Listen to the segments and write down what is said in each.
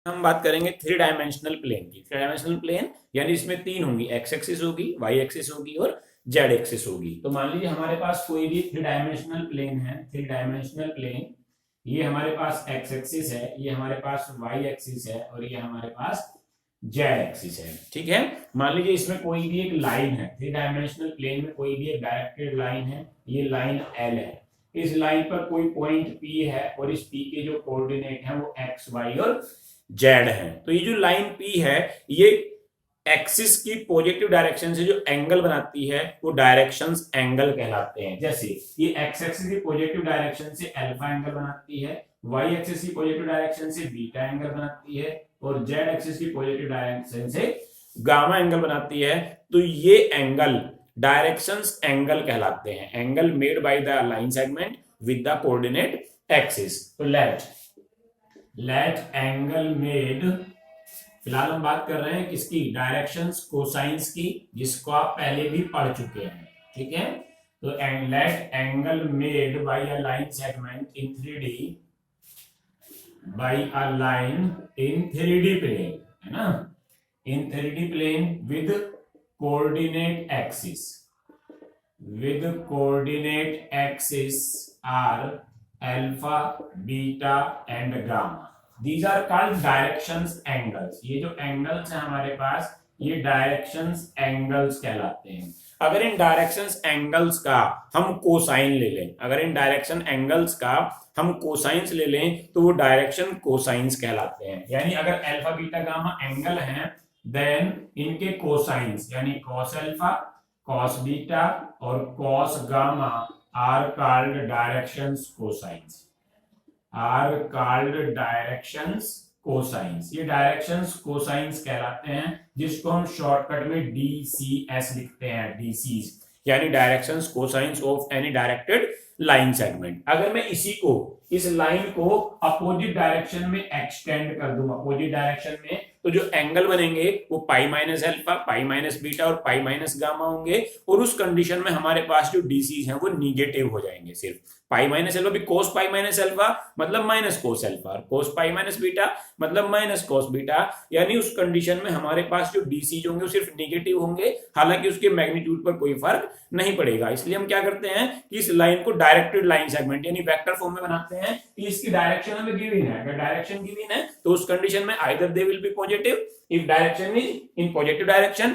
हम बात करेंगे थ्री डायमेंशनल प्लेन की। थ्री डायमेंशनल प्लेन यानी इसमें तीन होंगी, एक्स एक्सिस होगी, वाई एक्सिस होगी और जेड एक्सिस होगी। तो मान लीजिए हमारे पास कोई भी थ्री डायमेंशनल प्लेन है, थ्री डायमेंशनल प्लेन, ये हमारे पास एक्स एक्सिस है, ये हमारे पास वाई एक्सिस है और ये हमारे पास जेड एक्सिस है। ठीक है, मान लीजिए इसमें कोई भी एक लाइन है, थ्री डायमेंशनल प्लेन में कोई भी एक डायरेक्टेड लाइन है, ये लाइन एल है। इस लाइन पर कोई पॉइंट पी है और इस पी के जो कोऑर्डिनेट है वो एक्स वाई और जेड है। तो ये जो लाइन पी है ये एक्सिस की पॉजिटिव डायरेक्शन से जो एंगल बनाती है वो डायरेक्शंस एंगल कहलाते हैं। जैसे ये एक्स एक्सिस की पॉजिटिव डायरेक्शन से अल्फा एंगल बनाती है, वाई एक्सिस की पॉजिटिव डायरेक्शन से बीटा एंगल बनाती है और जेड एक्सिस की पॉजिटिव डायरेक्शन से गामा एंगल बनाती है। तो ये एंगल डायरेक्शंस एंगल कहलाते हैं, angle made by the line segment with the coordinate axis. तो लेट एंगल मेड, फिलहाल हम बात कर रहे हैं किसकी, डायरेक्शंस कोसाइंस की, जिसको आप पहले भी पढ़ चुके हैं। ठीक है, तो let angle made by a line segment in 3D by a line in 3D plane, है ना, in 3D plane with coordinate axis, with coordinate axis are alpha, beta and gamma. These are called directions angles. ये जो angles हैं हमारे पास ये directions angles कहलाते हैं। अगर इन डायरेक्शंस एंगल्स का हम कोसाइन ले लें, अगर इन डायरेक्शन एंगल्स का हम कोसाइंस ले लें तो वो डायरेक्शन कोसाइंस कहलाते हैं। यानी अगर अल्फा बीटा गामा एंगल हैं देन इनके कोसाइंस यानी कॉस अल्फा, cos बीटा और cos gamma are called directions cosines, are called directions cosines। ये directions cosines कहलाते हैं, जिसको हम शॉर्टकट में DCS लिखते हैं, DCs यानी directions cosines of any directed line segment। अगर मैं इसी को, इस लाइन को अपोजिट डायरेक्शन में एक्सटेंड कर दूं, अपोजिट डायरेक्शन में, तो जो एंगल बनेंगे वो pi minus alpha, pi minus beta और पाई माइनस गामा होंगे। और उस कंडीशन में हमारे पास जो डीसीज हैं वो निगेटिव हो जाएंगे। सिर्फ पाई माइनस अल्फा भी कोस पाई माइनस अल्फा मतलब माइनस कोस अल्फा, और कोस पाई माइनस बीटा मतलब माइनस कोस बीटा। यानी उस कंडीशन में हमारे पास जो डीसीज होंगे वो सिर्फ निगेटिव होंगे, हालांकि उसके मैग्नीट्यूड पर कोई फर्क नहीं पड़ेगा। इसलिए हम क्या करते हैं कि इस लाइन को डायरेक्टेड लाइन सेगमेंट यानी वेक्टर फॉर्म में बनाते हैं कि इसकी डायरेक्शन हमें गिवन है। अगर डायरेक्शन गिवन है तो उस कंडीशन में either they will be positive if direction is in positive direction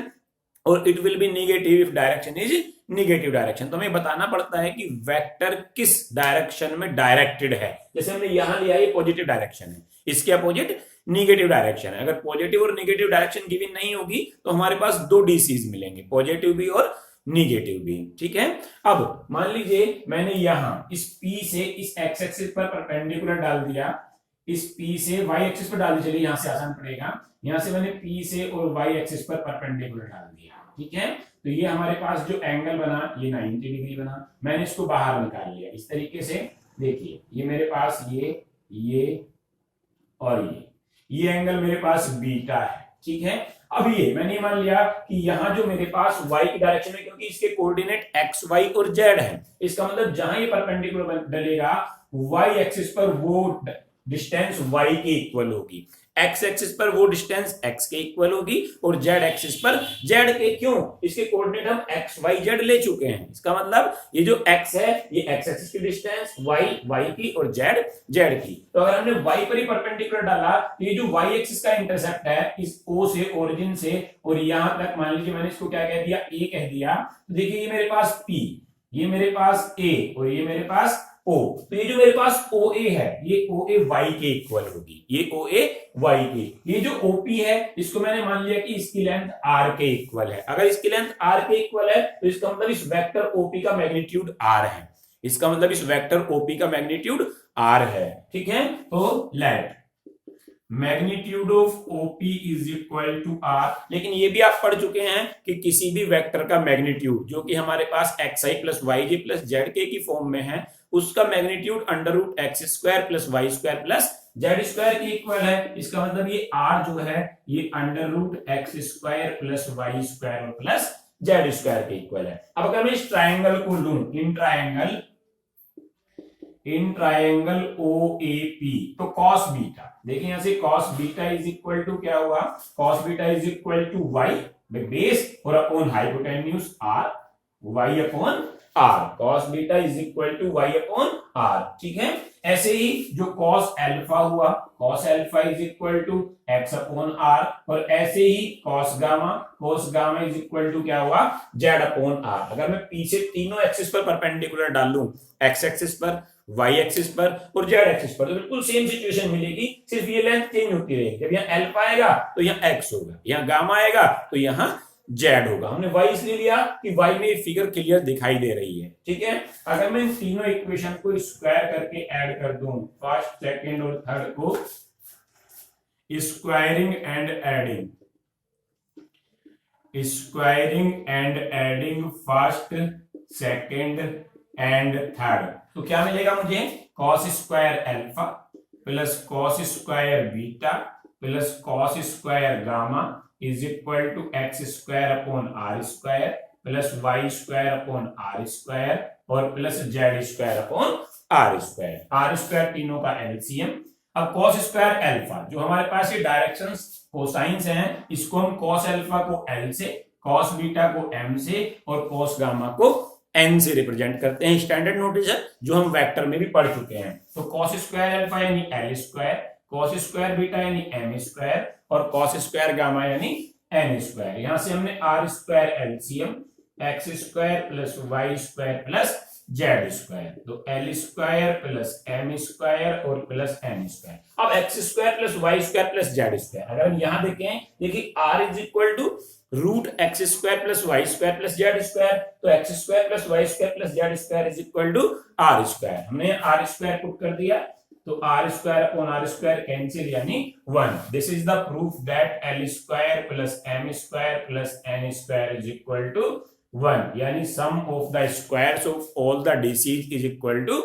और it will be negative if direction is negative direction। तो हमें बताना पड़ता है कि वेक्टर किस डायरेक्शन में डायरेक्टेड है। जैसे हमने यहां लिया ये पॉजिटिव डायरेक्शन है, इसके अपोजिट निगेटिव डायरेक्शन है। अगर पॉजिटिव और निगेटिव डायरेक्शन गिवन नहीं होगी तो हमारे पास दो डीसीज मिलेंगे, पॉजिटिव भी और निगेटिव भी। ठीक है, अब मान लीजिए मैंने यहां इस P से इस एक्स एक्सिस पर परपेंडिकुलर डाल दिया, इस P से y एक्सिस पर डाल दी, चलिए यहां से आसान पड़ेगा, यहां से मैंने P से और y एक्सिस पर परपेंडिकुलर डाल दिया। ठीक है, तो ये हमारे पास जो एंगल बना ये 90 डिग्री बना। मैंने इसको बाहर निकाल लिया इस तरीके से। देखिए ये मेरे पास ये और ये एंगल मेरे पास बीटा है। ठीक है, अब ये मैंने मान लिया कि यहां जो मेरे पास y की डायरेक्शन है, क्योंकि इसके कोऑर्डिनेट x, y और z है, इसका मतलब जहां ये परपेंडिकुलर डलेगा y एक्सिस पर वो डिस्टेंस y के इक्वल होगी, x एक्सिस पर वो डिस्टेंस x के इक्वल होगी और z एक्सिस पर z के। क्यों? इसके कोऑर्डिनेट हम x y z ले चुके हैं। इसका मतलब ये जो x है ये x एक्सिस की डिस्टेंस, y की और z की। तो अगर हमने y पर ही परपेंडिकुलर डाला तो ये जो y एक्सिस का इंटरसेप्ट है इस O से, ओरिजिन से और यहां तक, मान लीजिए मैंने इसको क्या कह दिया, a कह दिया। तो देखिए ये मेरे पास p, ये मेरे पास a और ये मेरे पास O। तो ये जो मेरे पास OA है ये OA y के इक्वल होगी, ये OA y के। ये जो OP है इसको मैंने मान लिया कि इसकी लेंथ r के इक्वल है। अगर इसकी लेंथ r के इक्वल है तो इसका मतलब इस वेक्टर OP का मैग्नीट्यूड r है, इसका मतलब इस वेक्टर OP का मैग्नीट्यूड r है। ठीक है, तो let magnitude of OP is equal to r। लेकिन ये भी आप पढ़ चुके हैं कि किसी भी वेक्टर का मैग्नीट्यूड जो कि हमारे पास xi plus yj plus zk की फॉर्म में है उसका magnitude under root x square plus Y square plus Z square के इक्वल है। इसका मतलब ये r जो है ये under root x square plus Y square plus Z square के इक्वल है। अब अगर मैं इस ट्राइंगल को लूं, in in triangle O A P, तो कॉस बीटा, देखिए यहां से cos beta is equal to क्या हुआ, cos beta is equal to y base और upon hypotenuse r, y upon r, cos beta is equal to Y upon r, ठीक है। ऐसे ही जो कॉस अल्फा हुआ, cos alpha is equal to x upon are, और ऐसे ही cos gamma is equal to क्या हुआ, जेड अपॉन आर। अगर मैं पीछे तीनों एक्सिस पर परपेंडिकुलर डाल लूं, एक्स एक्सिस पर, वाई एक्सिस पर और जेड एक्सिस पर, तो बिल्कुल सेम सिचुएशन मिलेगी, सिर्फ ये लेंथ चेंज होती रहेगी। जब यहाँ अल्फा आएगा तो यहाँ एक्स होगा, यहाँ गामा आएगा तो यहाँ जेड होगा। हमने वाई इसलिए लिया कि वाई में फिगर क्लियर दिखाई दे रही है, ठीक है। अगर मैं इन तीनों इक्वेशन को स्क्वायर करके ऐड कर दूं, फर्स्ट सेकंड और थर्ड को squaring and adding first second and third, तो क्या मिलेगा मुझे, cos square alpha plus cos square beta plus cos square gamma is equal to x square upon are square plus Y square upon are square और plus Z square upon are square तीनों का LCM. अब cos square alpha, जो हमारे पास ये directions cosines हैं, इसको हम कॉस अल्फा को एल से, कॉस बीटा को एम से और कॉस गामा को एन से रिप्रेजेंट करते हैं। स्टैंडर्ड नोटिस है जो हम वेक्टर में भी पढ़ चुके हैं। तो कॉस स्क्वायर अल्फा यानी l square, cos square beta यानी एम स्क्वायर और कॉस स्क्वायर गामा यानी एन स्क्वायर। यहां से हमने are square LCM, x square plus Y square plus Z square, तो l square plus M square और plus N square. अब x square plus Y square plus Z square, अगर हम यहां देखें, देखिए r is equal to root x square plus Y square plus Z square, तो X square plus Y square plus Z square is equal to R square. हमने are square put कर दिया, तो R square upon are square cancel यानी 1। This is the proof that L square plus M square plus N square is equal to 1, यानी sum of the squares of all the DCs is equal to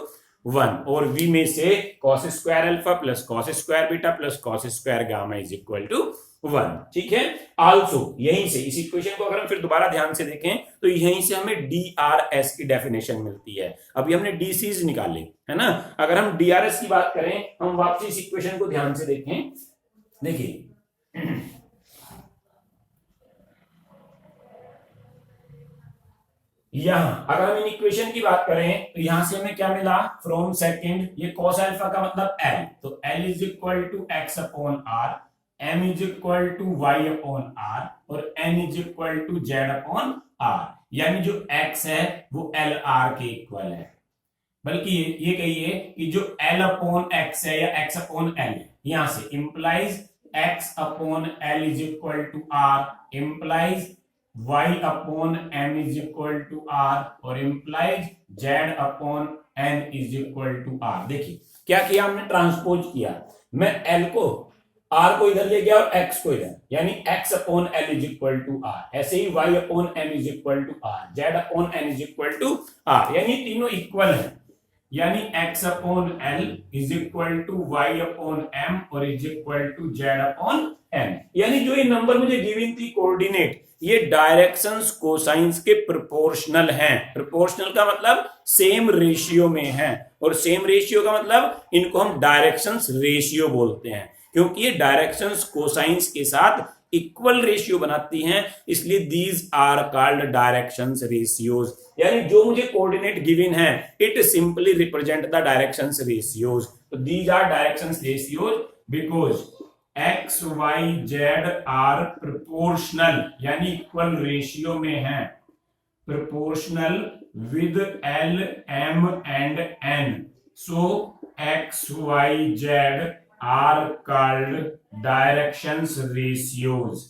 1, और वी में से cos square alpha plus cos square beta plus cos square gamma is equal to 1, ठीक है। Also यहीं से इस इक्वेशन को अगर हम फिर दोबारा ध्यान से देखें तो यहीं से हमें डीआरएस की डेफिनेशन मिलती है। अभी हमने डीसीज निकाले है ना, अगर हम डीआरएस की बात करें, हम वापस इस इक्वेशन को ध्यान से देखें, देखिए यहां अगर हम इन इक्वेशन की बात करें तो यहां से हमें क्या मिला, फ्रॉम सेकंड, ये कॉस अल्फा का मतलब एल, तो L is equal to x upon R, m is equal to Y upon are और n is equal to Z upon R, यानी जो x है वो एल आर के इक्वल है। बल्कि ये कहिए कि जो l अपॉन x है या x अपॉन l, यहां से implies x upon l is equal to r, implies y upon m is equal to r और implies z upon n is equal to r। देखिए क्या किया हमने, ट्रांसपोज किया, मैं l को r को इधर ले गया और x को इधर, यानी x upon l is equal to r। ऐसे ही y upon m is equal to r, z upon n is equal to r, यानी तीनों इक्वल हैं, यानी x upon l is equal to y upon m और is equal to z upon n। यानी जो ये नंबर मुझे given थी कोऑर्डिनेट, ये डायरेक्शंस कोसाइंस के प्रोपोर्शनल हैं। प्रोपोर्शनल का मतलब सेम रेशियो में है, और सेम रेशियो का मतलब इनको हम डायरेक्शंस रेशियो बोलते हैं, क्योंकि ये डायरेक्शंस कोसाइंस के साथ इक्वल रेशियो बनाती हैं, इसलिए these are called directions ratios. यानी जो मुझे कोऑर्डिनेट गिवन है, it simply represent the directions ratios. तो these are directions ratios because X Y Z are proportional, यानी इक्वल रेशियो में है, proportional with L M and N, so X Y Z are called directions ratios,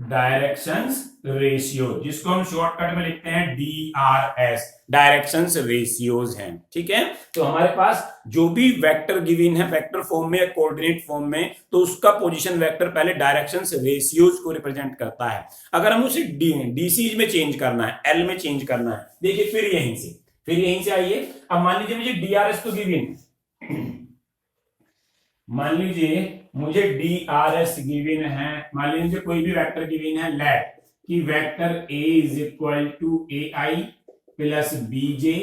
directions ratio, जिसको हम shortcut में लिखते हैं DRS, directions ratios हैं, ठीक है। तो हमारे पास जो भी वेक्टर गिवन है वेक्टर फॉर्म में या कोऑर्डिनेट फॉर्म में, तो उसका पोजीशन वेक्टर पहले डायरेक्शंस रेशियोज को रिप्रेजेंट करता है। अगर हम उसे डीसीज में चेंज करना है, एल में चेंज करना है, देखिए फिर यहीं से आइए। अब मान लीजिए मुझे डीआरएस तो गिवन, मान लीजिए मुझे डीआरएस गिवन है, मान लीजिए कोई भी वेक्टर गिवन है, लेट कि vector A is equal to A I plus B J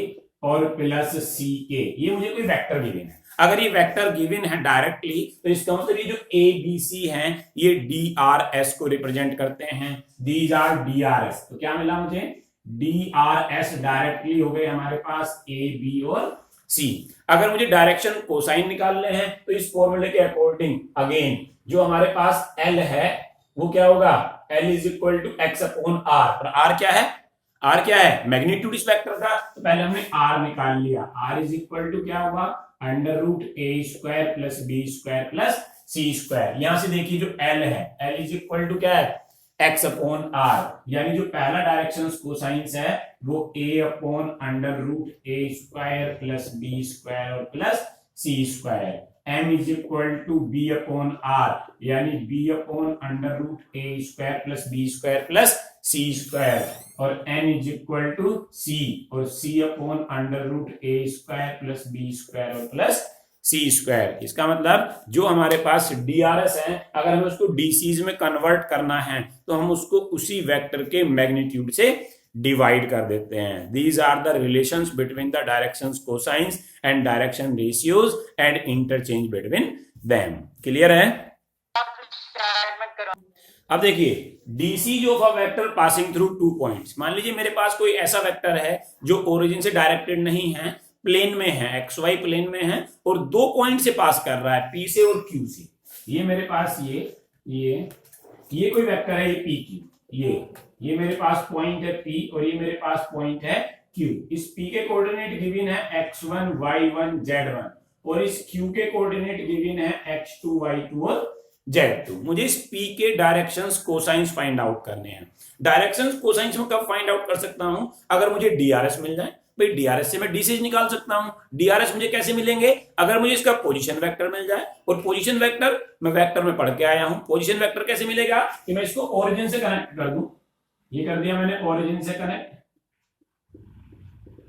और प्लस सी के, ये मुझे कोई वेक्टर गिवन है। अगर ये वेक्टर गिवन है डायरेक्टली तो इसका मतलब ये जो ए बी सी है ये डी आर एस को रिप्रेजेंट करते हैं, these R D R S. तो क्या मिला मुझे, डी आर एस डायरेक्टली हो गए हमारे पास ए बी और सी। अगर मुझे डायरेक्शन कोसाइन निकालने हैं तो इस फॉर्मूले के अकॉर्डिंग अगेन जो हमारे पास एल है वो क्या होगा, L is equal to x upon are. और आर क्या है, आर क्या है, मैग्नीट्यूड इस वेक्टर का। तो पहले हमने आर निकाल लिया, आर इज इक्वल टू क्या होगा, under root A square plus B square plus C square. यहां से देखिए जो एल है, एल इज इक्वल टू क्या है, एक्स अपॉन आर, यानी जो पहला डायरेक्शन कोसाइंस है वो A upon under root A square plus B square और plus C square. m is equal to B upon R, यानी B upon under root A square plus B square plus C square, और n is equal to C, और c upon under root A square plus B square और plus C square. इसका मतलब जो हमारे पास DRS है अगर हमें उसको डीसीज में कन्वर्ट करना है तो हम उसको उसी वेक्टर के मैग्नीट्यूड से डिवाइड कर देते हैं। These are the relations between the directions cosines and direction ratios and interchange between them. Clear है? अब देखिए डीसी जो of vector passing through 2 points, मान लीजिए मेरे पास कोई ऐसा वेक्टर है जो ओरिजिन से डायरेक्टेड नहीं है, प्लेन में है, एक्स वाई प्लेन में है और 2 पॉइंट से पास कर रहा है, पी से और क्यू से। ये मेरे पास ये कोई वेक्टर है, ये पी क्यू, ये मेरे पास पॉइंट है P और ये मेरे पास पॉइंट है Q। इस P के कोऑर्डिनेट गिवन है x1 y1 z1 और इस Q के कोऑर्डिनेट गिवन है x2 y2 और z2। मुझे इस P के डायरेक्शंस कोसाइंस फाइंड आउट करने हैं। डायरेक्शंस कोसाइंस में कब फाइंड आउट कर सकता हूं, अगर मुझे डीआरएस मिल जाए। भाई डीआरएस से मैं डीसीज निकाल सकता हूं। डीआरएस मुझे कैसे मिलेंगे, अगर मुझे इसका पोजीशन वेक्टर मिल जाए, और पोजीशन वेक्टर मैं वेक्टर में पढ़ के आया हूं। पोजीशन वेक्टर कैसे मिलेगा कि मैं इसको ओरिजिन से कनेक्ट कर दूं, ये कर दिया मैंने ओरिजिन से कनेक्ट,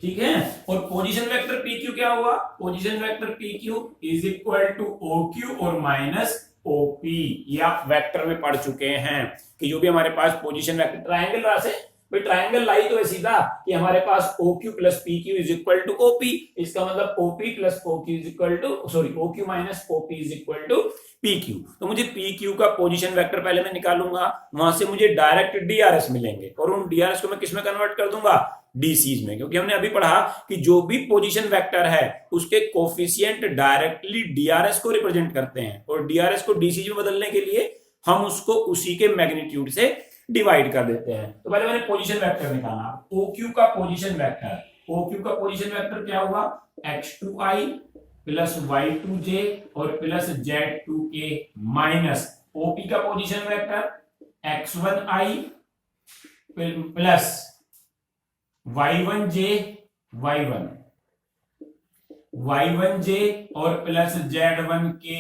ठीक है। और पोजीशन वेक्टर पी क्यू क्या हुआ, position vector P Q is equal to O Q और माइनस ओपी। ये आप वेक्टर में पढ़ चुके हैं कि जो भी हमारे पास पोजीशन वेक्टर ट्रायंगल रहा से, भाई ट्रायंगल लाई तो है सीधा कि हमारे पास O Q plus P Q is equal to OP. इसका मतलब OP plus O Q is equal to, sorry O Q minus OP is equal to P Q. तो मुझे पी क्यू का पोजीशन वेक्टर पहले मैं निकालूंगा, वहां से मुझे डायरेक्ट डीआरएस मिलेंगे और उन डीआरएस को मैं किस में कन्वर्ट कर दूंगा, डीसीज में। क्योंकि हमने अभी पढ़ा कि जो भी पोजीशन वेक्टर है उसके कोफिशिएंट डायरेक्टली डीआरएस को रिप्रेजेंट करते हैं और डीआरएस को डीसीज में बदलने के लिए हम उसको उसी के मैग्नीट्यूड से डिवाइड कर देते हैं। तो पहले मैंने पोजीशन वेक्टर निकाला, OQ का पोजीशन वेक्टर, OQ का पोजीशन वेक्टर क्या हुआ, x2i प्लस y2j और प्लस z2k माइनस OP का position vector x1i plus y1j और प्लस z1k।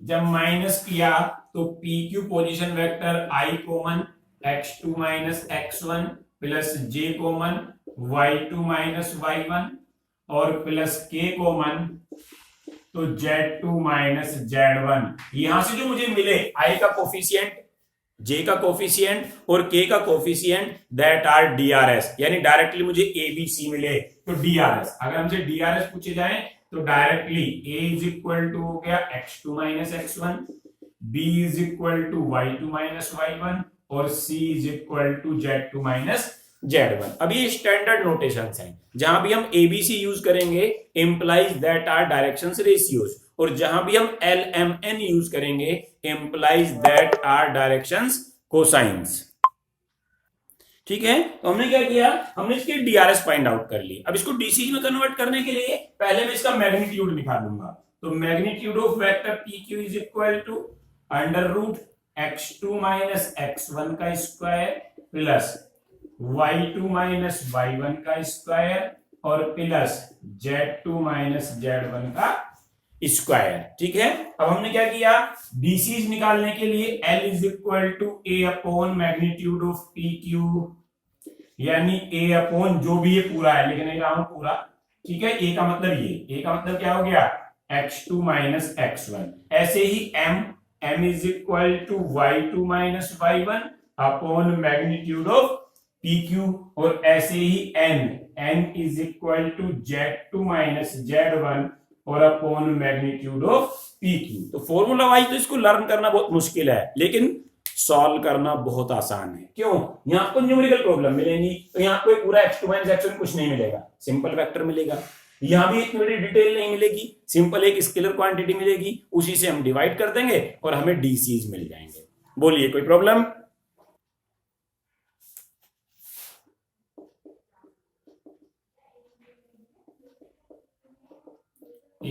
जब माइनस किया तो PQ position vector i common, x2 minus x1 plus j common, y2 minus y1 और plus k common, तो z2 minus z1। यहां से जो मुझे मिले i का कोफिशिएंट, j का कोफिशिएंट और k का कोफिशिएंट, दैट आर डीआरएस, यानी डायरेक्टली मुझे a b c मिले तो डीआरएस। अगर हमसे डीआरएस पूछे जाए तो directly a is equal to हो गया x2 minus x1, b is equal to y2 minus y1 और C is equal to Z2 minus Z1। अब ये स्टैंडर्ड नोटेशंस हैं। जहां भी हम ABC यूज करेंगे implies that are directions ratios, और जहां भी हम LMN यूज करेंगे implies that are directions cosines. ठीक है, तो हमने क्या किया, हमने इसके डीआरएस फाइंड आउट कर ली। अब इसको डीसी में कन्वर्ट करने के लिए पहले मैं इसका मैग्नीट्यूड निकालूंगा। तो magnitude of vector PQ is equal to under root x2 minus x1 का square plus y2 minus y1 का स्क्वायर और प्लस z2 माइनस z1 का स्क्वायर। ठीक है, अब हमने क्या किया, डीसीज निकालने के लिए L is equal to a upon magnitude of P Q, यानी a अपॉन जो भी ये पूरा है, लिख नहीं रहा हूं पूरा। ठीक है, a का मतलब ये, a का मतलब क्या हो गया, x2 माइनस x1। ऐसे ही m is equal to y2 minus y1 upon magnitude of PQ, और ऐसे ही N is equal to Z2 minus Z1 और अपॉन मैग्नीट्यूड ऑफ PQ। तो फॉर्मूला वाइज तो इसको लर्न करना बहुत मुश्किल है, लेकिन सॉल्व करना बहुत आसान है। क्यों? यहाँ आपको न्यूमेरिकल प्रॉब्लम मिलेंगी, तो यहाँ आपको पूरा x2 माइनस x1 कुछ नहीं मिलेगा, सिंपल वेक्टर मिलेगा। यहाँ भी इतनी बड़ी डिटेल नहीं मिलेगी, सिंपल एक स्केलर क्वांटिटी मिलेगी, उसी से हम डिवाइड कर देंगे और हमें डीसीज मिल जाएंगे। बोलिए कोई problem?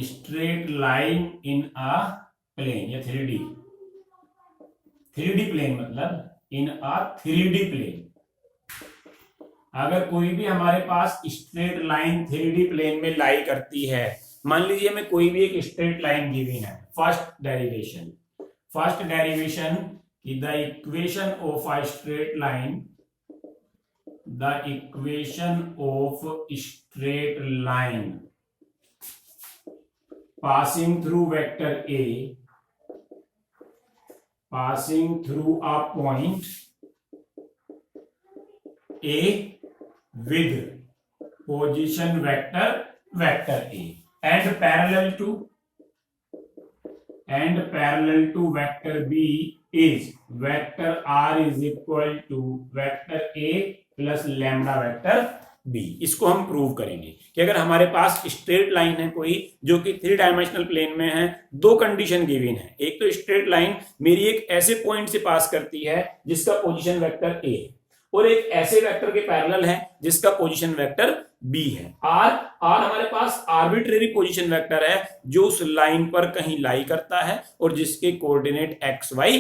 Straight line in a plane या 3D प्लेन, मतलब इन अ 3D प्लेन। अगर कोई भी हमारे पास स्ट्रेट लाइन 3D प्लेन में लाई करती है, मान लीजिए हमें कोई भी एक स्ट्रेट लाइन गिवन है, फर्स्ट डेरिवेशन की the equation of a straight line, the equation of straight line passing through vector A, passing through a point A with position vector A and parallel to vector B is vector R is equal to vector A plus lambda vector B। इसको हम prove करेंगे कि अगर हमारे पास straight line है कोई जो कि 3 डायमेंशनल प्लेन में है, दो कंडीशन गिवन है। एक तो स्ट्रेट लाइन मेरी एक ऐसे पॉइंट से पास करती है जिसका पोजीशन वेक्टर A है, और एक ऐसे वेक्टर के पैरेलल है जिसका पोजीशन वेक्टर B है। R हमारे पास आर्बिट्रेरी पोजीशन वेक्टर है जो उस लाइन पर कहीं लाई करता है और जिसके कोऑर्डिनेट x y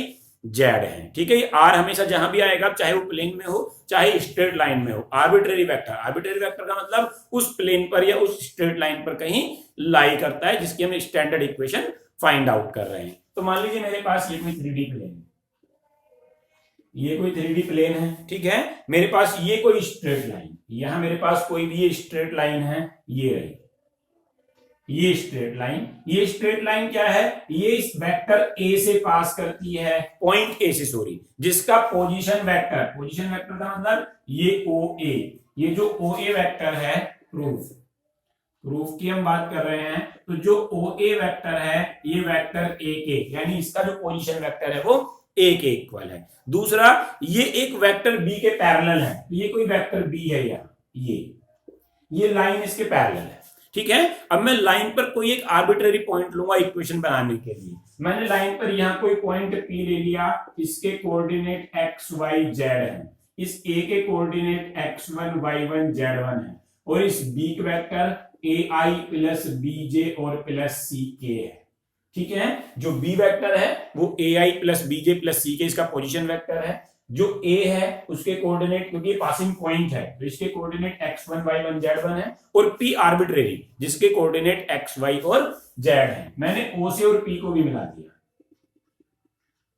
z है। ठीक है, ये R हमेशा जहां भी आएगा, चाहे वो प्लेन में हो चाहे स्ट्रेट लाइन में हो, आर्बिट्रेरी वेक्टर का मतलब उस प्लेन पर या उस स्ट्रेट लाइन पर कहीं लाई करता है, जिसकी हम स्टैंडर्ड इक्वेशन फाइंड आउट कर रहे हैं। तो मान लीजिए मेरे पास ये कोई 3D प्लेन, ये कोई 3D प्लेन है, ठीक है। मेरे पास ये कोई स्ट्रेट लाइन, यहां मेरे पास कोई भी ये स्ट्रेट लाइन है, ये रही ये स्ट्रेट लाइन क्या है? ये इस वेक्टर A से पास करती है, पॉइंट A से, सॉरी, जिसका पोजीशन वेक्टर का मतलब ये OA, ये जो OA वेक्टर है, प्रूफ की हम बात कर रहे हैं, तो जो OA वेक्टर है ये वेक्टर A के, यानी इसका जो पोजीशन वेक्टर है वो A के इक्वल है। दूसरा, ये एक वेक्टर B के पैरेलल है, ये कोई वेक्टर B है, यार ये लाइन इसके पैरेलल है, ठीक है। अब मैं लाइन पर कोई एक आर्बिट्रेरी पॉइंट लूंगा इक्वेशन बनाने के लिए। मैंने लाइन पर यहां कोई पॉइंट P ले लिया, इसके कोऑर्डिनेट x y z है, इस A के कोऑर्डिनेट x1 y1 z1 है, और इस B के वेक्टर ai प्लस bj और प्लस ck है, ठीक है। जो B वेक्टर है वो ai plus bj plus ck इसका पोजीशन वेक्टर है। जो A है उसके कोऑर्डिनेट, क्योंकि पासिंग पॉइंट है तो इसके कोऑर्डिनेट x1 y1 z1 है, और P आर्बिट्रेरी जिसके कोऑर्डिनेट x y और z है। मैंने O से और P को भी मिला दिया,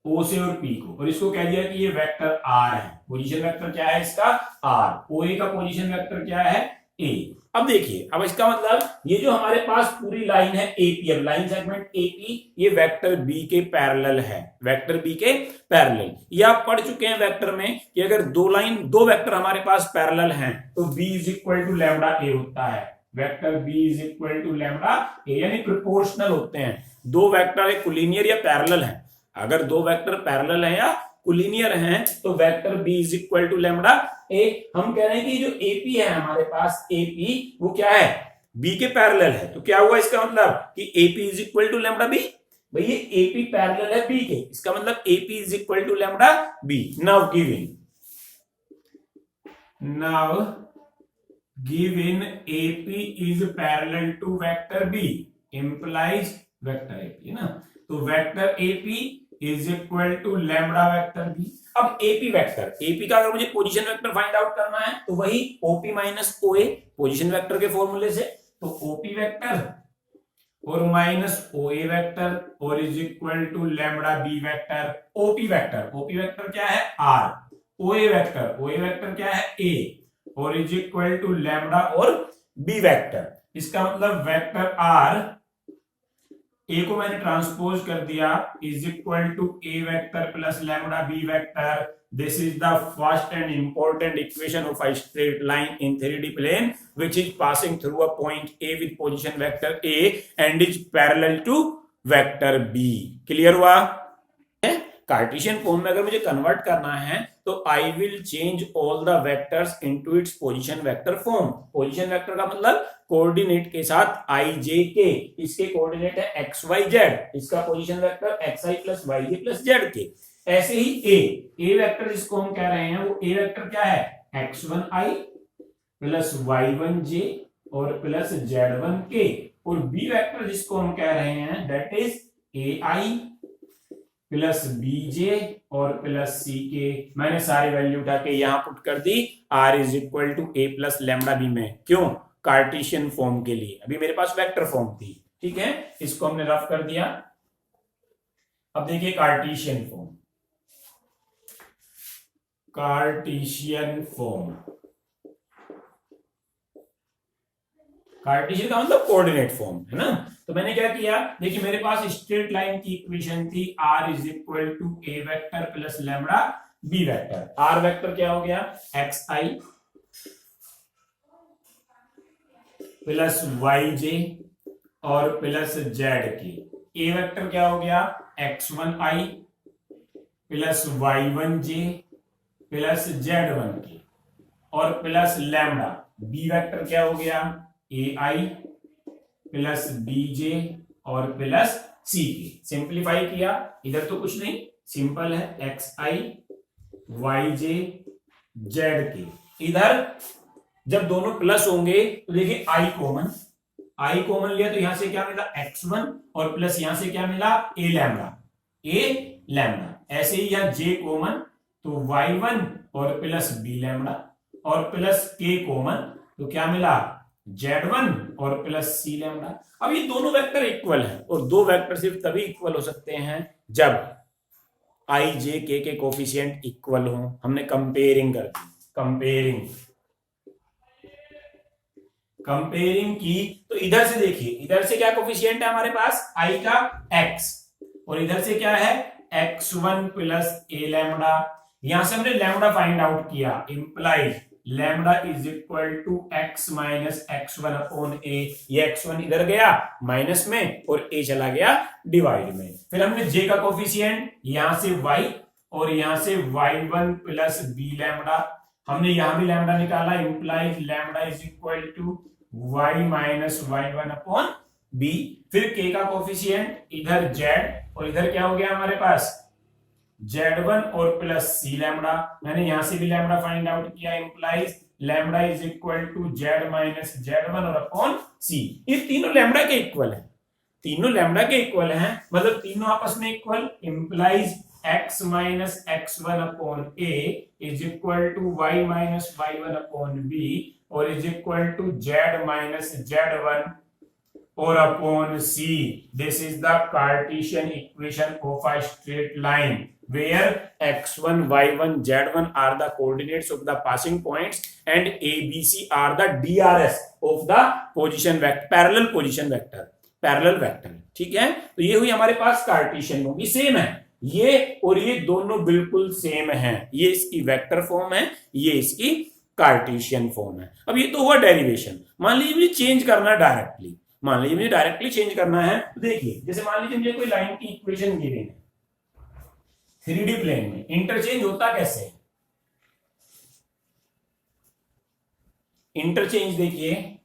O से और P को, और इसको कह दिया कि ये वेक्टर R है। पोजीशन वेक्टर क्या है इसका? R। OA का पोजीशन वेक्टर क्या है? A। अब देखिए, अब इसका मतलब ये जो हमारे पास पूरी लाइन है AP, अब लाइन सेगमेंट AP ये वेक्टर B के पैरेलल है, ये आप पढ़ चुके हैं वेक्टर में कि अगर दो वेक्टर हमारे पास पैरेलल हैं तो B is equal to lambda A होता है। Vector B is equal to lambda A, यानी प्रोपोर्शनल होते हैं। दो वेक्टर एक कोलिनियर या पैरेलल है, अगर दो वेक्टर पैरेलल है या कोलिनियर हैं तो vector B is equal to lambda A। हम कह रहे हैं कि जो AP है हमारे पास, AP वो क्या है? B के पैरेलल है, तो क्या हुआ इसका मतलब कि AP is equal to lambda B। भाई ये AP पैरेलल है B के, इसका मतलब AP is equal to lambda B। Now given AP is parallel to vector B implies vector AP है ना, तो vector AP is equal to lambda vector B। अब AP का अगर मुझे पोजीशन वेक्टर फाइंड आउट करना है तो वही OP minus OA position vector के फॉर्मूले से, तो OP वेक्टर और माइनस OA वेक्टर और is equal to lambda B vector. OP vector क्या है? R। OA वेक्टर क्या है? A और इज इक्वल टू लैम्डा और B वेक्टर। इसका मतलब वेक्टर R ए को मैंने ट्रांसपोज कर दिया is equal to A vector plus lambda B vector. This is the first and important equation of a straight line in 3D plane which is passing through a point A with position vector A and is parallel to vector B. Clear हुआ? Cartesian form में अगर मुझे convert करना है तो I will change all the vectors into its position vector form. Position vector का मतलब coordinate के साथ आई जे के. इसके कोऑर्डिनेट है एक्स वाई जेड, इसका position vector x I plus Y J plus Z के. ऐसे ही ए वेक्टर जिसको हम कह रहे हैं वो ए वेक्टर क्या है, x one I plus Y one जे और प्लस जेड वन के. और बी वेक्टर जिसको हम कह रहे हैं that is A I plus B J और प्लस सी के. मैंने सारी वैल्यू उठा के यहां पुट कर दी R is equal to A plus lambda B में. क्यों? कार्टेशियन फॉर्म के लिए. अभी मेरे पास वेक्टर फॉर्म थी, ठीक है, इसको हमने रफ कर दिया. अब देखिए Cartesian form. Cartesian form, Cartesian का मतलब कोऑर्डिनेट फॉर्म है ना. तो मैंने क्या किया, देखिए मेरे पास स्ट्रेट लाइन की इक्वेशन थी r is equal to A vector plus lambda B vector. r vector क्या हो गया, X I plus Y J और plus Z K. A vector क्या हो गया, X one I plus Y one J plus Z one K और plus lambda. B vector क्या हो गया, ए आई प्लस बी जे और प्लस सी के. सिंप्लीफाई किया, इधर तो कुछ नहीं, सिंपल है, एक्स आई वाई जे जेड के. इधर जब दोनों प्लस होंगे तो देखिए आई कॉमन लिया तो यहां से क्या मिला, एक्स वन और प्लस यहां से क्या मिला, ए लैम्डा. ऐसे ही यहां जे कॉमन तो वाई वन और प्लस बी लैम्डा और प्लस के कॉमन तो क्या मिला, Z1 और प्लस सी लैम्डा. अब ये दोनों वेक्टर इक्वल हैं और दो वेक्टर सिर्फ तभी इक्वल हो सकते हैं जब आई जे के कोफिशिएंट इक्वल हो. हमने कंपेयरिंग कर दी, कंपेयरिंग की तो इधर से देखिए, इधर से क्या कोफिशिएंट है हमारे पास, आई का x और इधर से क्या है, x1 प्लस ए लैम्डा. यहां से हमने लैम्डा फाइंड आउट किया, implies lambda is equal to X minus X one upon A. ये x1 इधर गया माइनस में और a चला गया डिवाइड में. फिर हमने j का कोफिशिएंट यहां से y और यहां से y1 प्लस बी लैम्डा. हमने यहां भी लैम्डा निकाला, implies lambda is equal to y minus y1 upon b. फिर k का कोफिशिएंट इधर z और इधर क्या हो गया हमारे पास, Z1 और प्लस सी लैम्डा. मैंने यहां से भी लैम्डा फाइंड आउट किया, implies lambda is equal to Z minus Z1 और अपॉन सी. ये तीनों लैम्डा के इक्वल हैं, तीनों लैम्डा के इक्वल हैं, मतलब तीनों आपस में equal. Implies x minus x1 upon a is equal to y minus y1 upon b और is equal to Z minus Z1 or upon C. This is the Cartesian equation of a straight line where x1, y1, z1 are the coordinates of the passing points and a, b, c are the DRS of the position vector, parallel vector. ठीक है, तो ये हुई हमारे पास Cartesian form. ये same है, ये और ये दोनों बिल्कुल सेम है. ये इसकी वेक्टर फॉर्म है, ये इसकी कार्टेशियन फॉर्म है. अब ये तो हुआ डेरिवेशन. मान लीजिए मुझे चेंज करना डायरेक्टली, मान लीजिए मुझे डायरेक्टली चेंज करना है. तो देखिए जैसे मान लीजिए मुझे कोई लाइन की इक्वेशन गिवन है 3D प्लेन में, इंटरचेंज होता कैसे है, इंटरचेंज देखिए,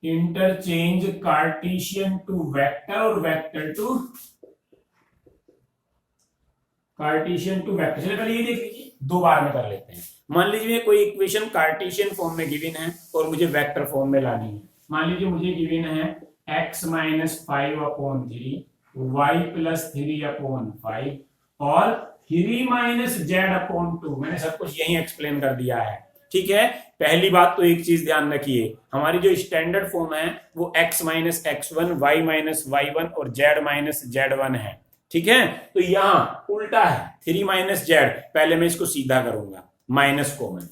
इंटरचेंज कार्टेशियन टू वेक्टर और vector to Cartesian to vector. चलिए पहले ये देख लीजिए, दो बार में कर लेते हैं. मान लीजिए कोई इक्वेशन कार्टेशियन फॉर्म में गिवन है और मुझे वेक्टर फॉर्म में लानी है. मान लीजिए मुझे गिवन है x minus 5 upon 3, y plus 3 upon 5 और 3 माइनस जेड अपॉन 2. मैंने सब कुछ यही एक्सप्लेन कर दिया है. ठीक है, पहली बात तो एक चीज ध्यान रखिए, हमारी जो स्टैंडर्ड फॉर्म है वो x minus x1, y minus y1 और z माइनस z1 है. ठीक है, तो यहां उल्टा है, 3 माइनस जेड. पहले मैं इसको सीधा करूंगा, माइनस कॉमन,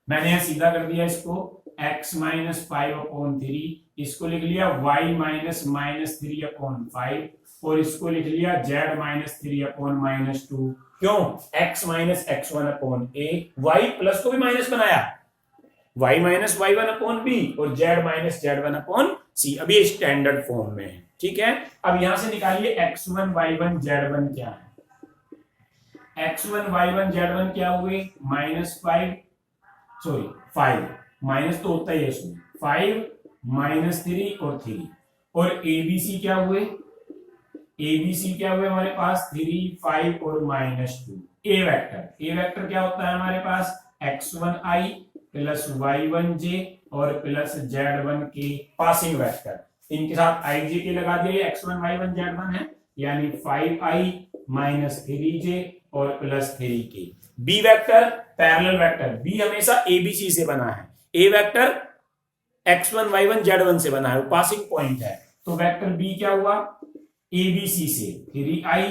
मैंने यहां सीधा कर दिया इसको, x माइनस 5/3, इसको लिख लिया y माइनस -3/5 और इसको लिख लिया z माइनस 3/-2। क्यों? x minus x1/a, y plus को भी माइनस बनाया, y माइनस y1/b और z माइनस z1/c। अभी स्टैंडर्ड फॉर्म में है, ठीक है। अब यहां से निकालिए x1 y1 z1 क्या है। x1 y1 z1 क्या हुए? -5 माइनस तो होता ही है इसमें, 5 -3 और 3। और abc क्या हुए? abc क्या हुए हमारे पास? 3 5 और -2। a वेक्टर क्या होता है हमारे पास? x1i प्लस y1j और प्लस z1k पासिंग वेक्टर। इनके साथ ij के लगा दिए, x1 y1 z1 है, यानी 5i माइनस 3j और plus 3k। B vector parallel vector, B हमेशा एबीसी से बना है, ए वेक्टर x1 y1 z1 से बना है, वो पासिंग पॉइंट है। तो वेक्टर बी क्या हुआ? एबीसी से 3i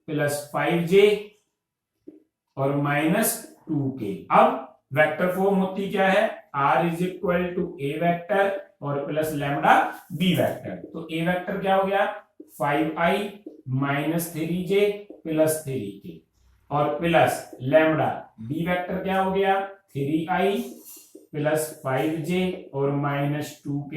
प्लस 5j और -2k। अब वेक्टर फॉर्म होती क्या है? r is equal to A vector और प्लस लैम्डा बी वेक्टर। तो ए वेक्टर क्या हो गया? 5i minus 3j plus 3k और प्लस लैम्डा बी वेक्टर क्या हो गया? 3i प्लस 5j और -2k।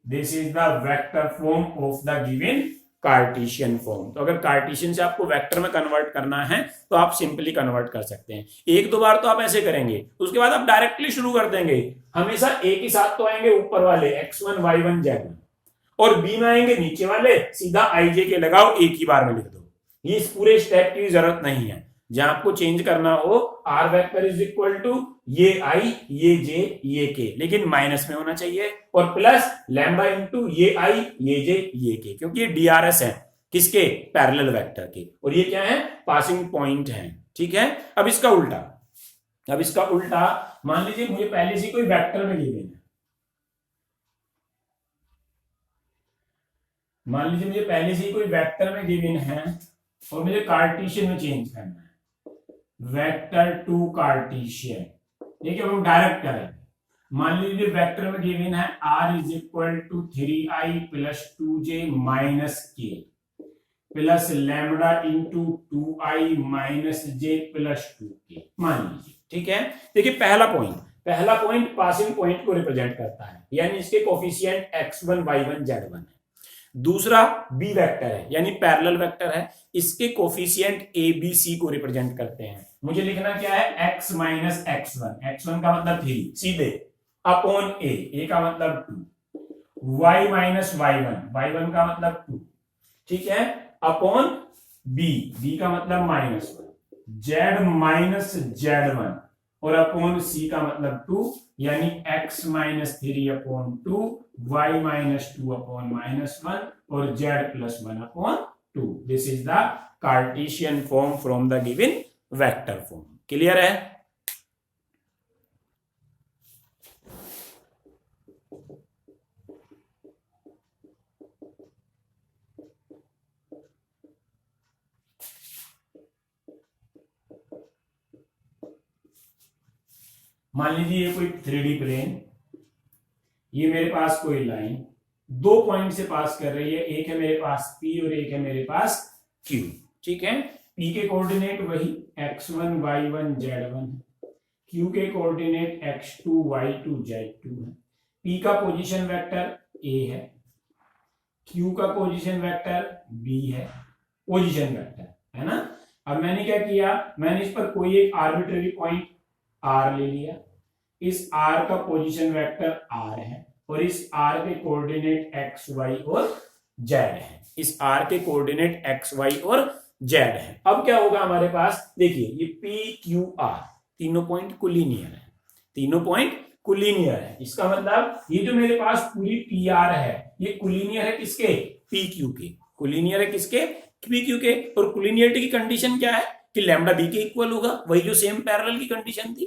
This is the vector form of the given Cartesian form. तो अगर कार्टेशियन से आपको वेक्टर में कन्वर्ट करना है तो आप सिंपली कन्वर्ट कर सकते हैं। एक दो बार तो आप ऐसे करेंगे, उसके बाद आप डायरेक्टली शुरू कर देंगे। हमेशा एक ही साथ तो आएंगे ऊपर वाले x1 y1 z1 और बी में आएंगे नीचे वाले, सीधा ij के लगाओ, एक ही बार में लिख दो। ये इस पूरे स्टेप की जरूरत नहीं है। जहां आपको चेंज करना हो, R vector is equal to ये आई ये जे ये के, लेकिन माइनस में होना चाहिए, और प्लस लैम्डा इंटू ये आई ये जे ये के, क्योंकि ये डीआरएस है किसके? पैरेलल वेक्टर के, और ये क्या है? पासिंग पॉइंट है, ठीक है। अब इसका उल्टा मान लीजिए मुझे पहले से कोई वेक्टर में गिवन है, मान लीजिए मुझे पहले से कोई वेक्टर में गिवन है और मुझे कार्टेशियन में चेंज करना है, वेक्टर टू कार्टेशियन। देखिए हम डायरेक्ट करेंगे। मान लीजिए वेक्टर में गिवन है r is equal to 3i plus 2j minus k plus lambda into 2i minus j plus 2k, मान लीजिए, ठीक है। देखिए पहला पॉइंट पासिंग पॉइंट को रिप्रेजेंट करता है, यानी इसके कोफिशिएंट x1 y1 z1 है। दूसरा बी वेक्टर है, यानी पैरेलल वेक्टर है, इसके कोफिशिएंट ए बी सी को रिप्रेजेंट करते हैं। मुझे लिखना क्या है? x माइनस x1 का मतलब 3 सीधे अपॉन ए का मतलब 2, y माइनस y1 का मतलब 2, ठीक है, अपॉन बी का मतलब -1, z माइनस z1 और अपॉन सी का मतलब 2, यानी x माइनस 3/2, y माइनस 2/-1 और z plus 1/2। This is the Cartesian form from the given vector form. Clear है? मान लीजिए ये कोई 3D प्लेन, ये मेरे पास कोई लाइन दो पॉइंट से पास कर रही है, एक है मेरे पास P और एक है मेरे पास Q, ठीक है। P के कोऑर्डिनेट वही x1 y1 z1 है, Q के कोऑर्डिनेट x2 y2 z2 है। P का पोजीशन वेक्टर A है, Q का पोजीशन वेक्टर B है, पोजीशन वेक्टर है ना। अब मैंने क्या किया? मैंने इस पर कोई एक आर्बिट्रेरी पॉइंट R ले लिया, इस R का पोजीशन वेक्टर R है और इस R के कोऑर्डिनेट x y और z है, इस R के कोऑर्डिनेट x y और z है। अब क्या होगा हमारे पास? देखिए ये P Q R तीनों पॉइंट कोलिनियर है, इसका मतलब ये जो मेरे पास पूरी PR है ये कोलिनियर है किसके? PQ के। कोलिनियर है किसके? PQ के। और कोलिनियरिटी की कंडीशन क्या है? कि लैम्डा बी के इक्वल होगा, वही जो सेम पैरेलल की कंडीशन थी।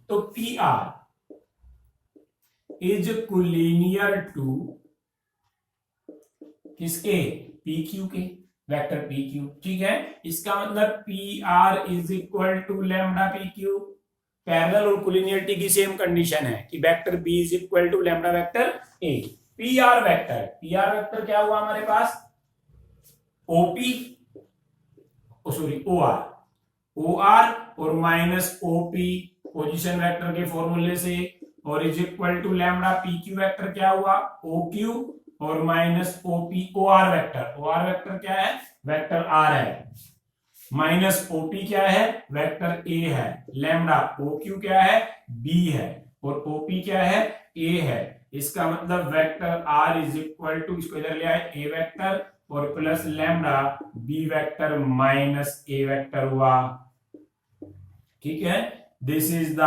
तो PR इज कोलिनियर टू किसके? PQ के, वेक्टर PQ, ठीक है। इसका मतलब PR is equal to lambda PQ, parallel और कोलिनियरिटी की सेम कंडीशन है कि vector B is equal to lambda vector A. P R vector क्या हुआ हमारे पास, ओपी सॉरी ओ आर और माइनस ओपी पोजीशन वेक्टर के फॉर्मूले से, और is equal to lambda P Q vector क्या हुआ, ओ क्यू और minus OP O R vector क्या है, वेक्टर आर है, माइनस ओपी क्या है, वेक्टर ए है, लैम्डा ओ क्यू क्या है, बी है, और ओपी क्या है, ए है। इसका मतलब vector R is equal to, इसको इधर ले आए, ए वेक्टर और plus lambda B vector minus A vector हुआ। ठीक है, this is the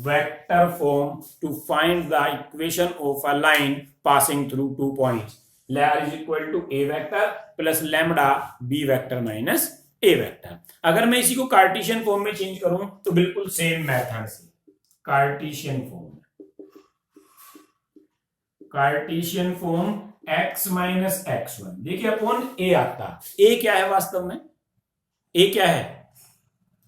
vector form to find the equation of a line passing through 2 points. R is equal to A vector plus lambda B vector minus A vector. अगर मैं इसी को Cartesian form में change करूं तो बिल्कुल same method से Cartesian form x minus x1, देखिए अपॉन ए आता। ए क्या है वास्तव में, ए क्या है,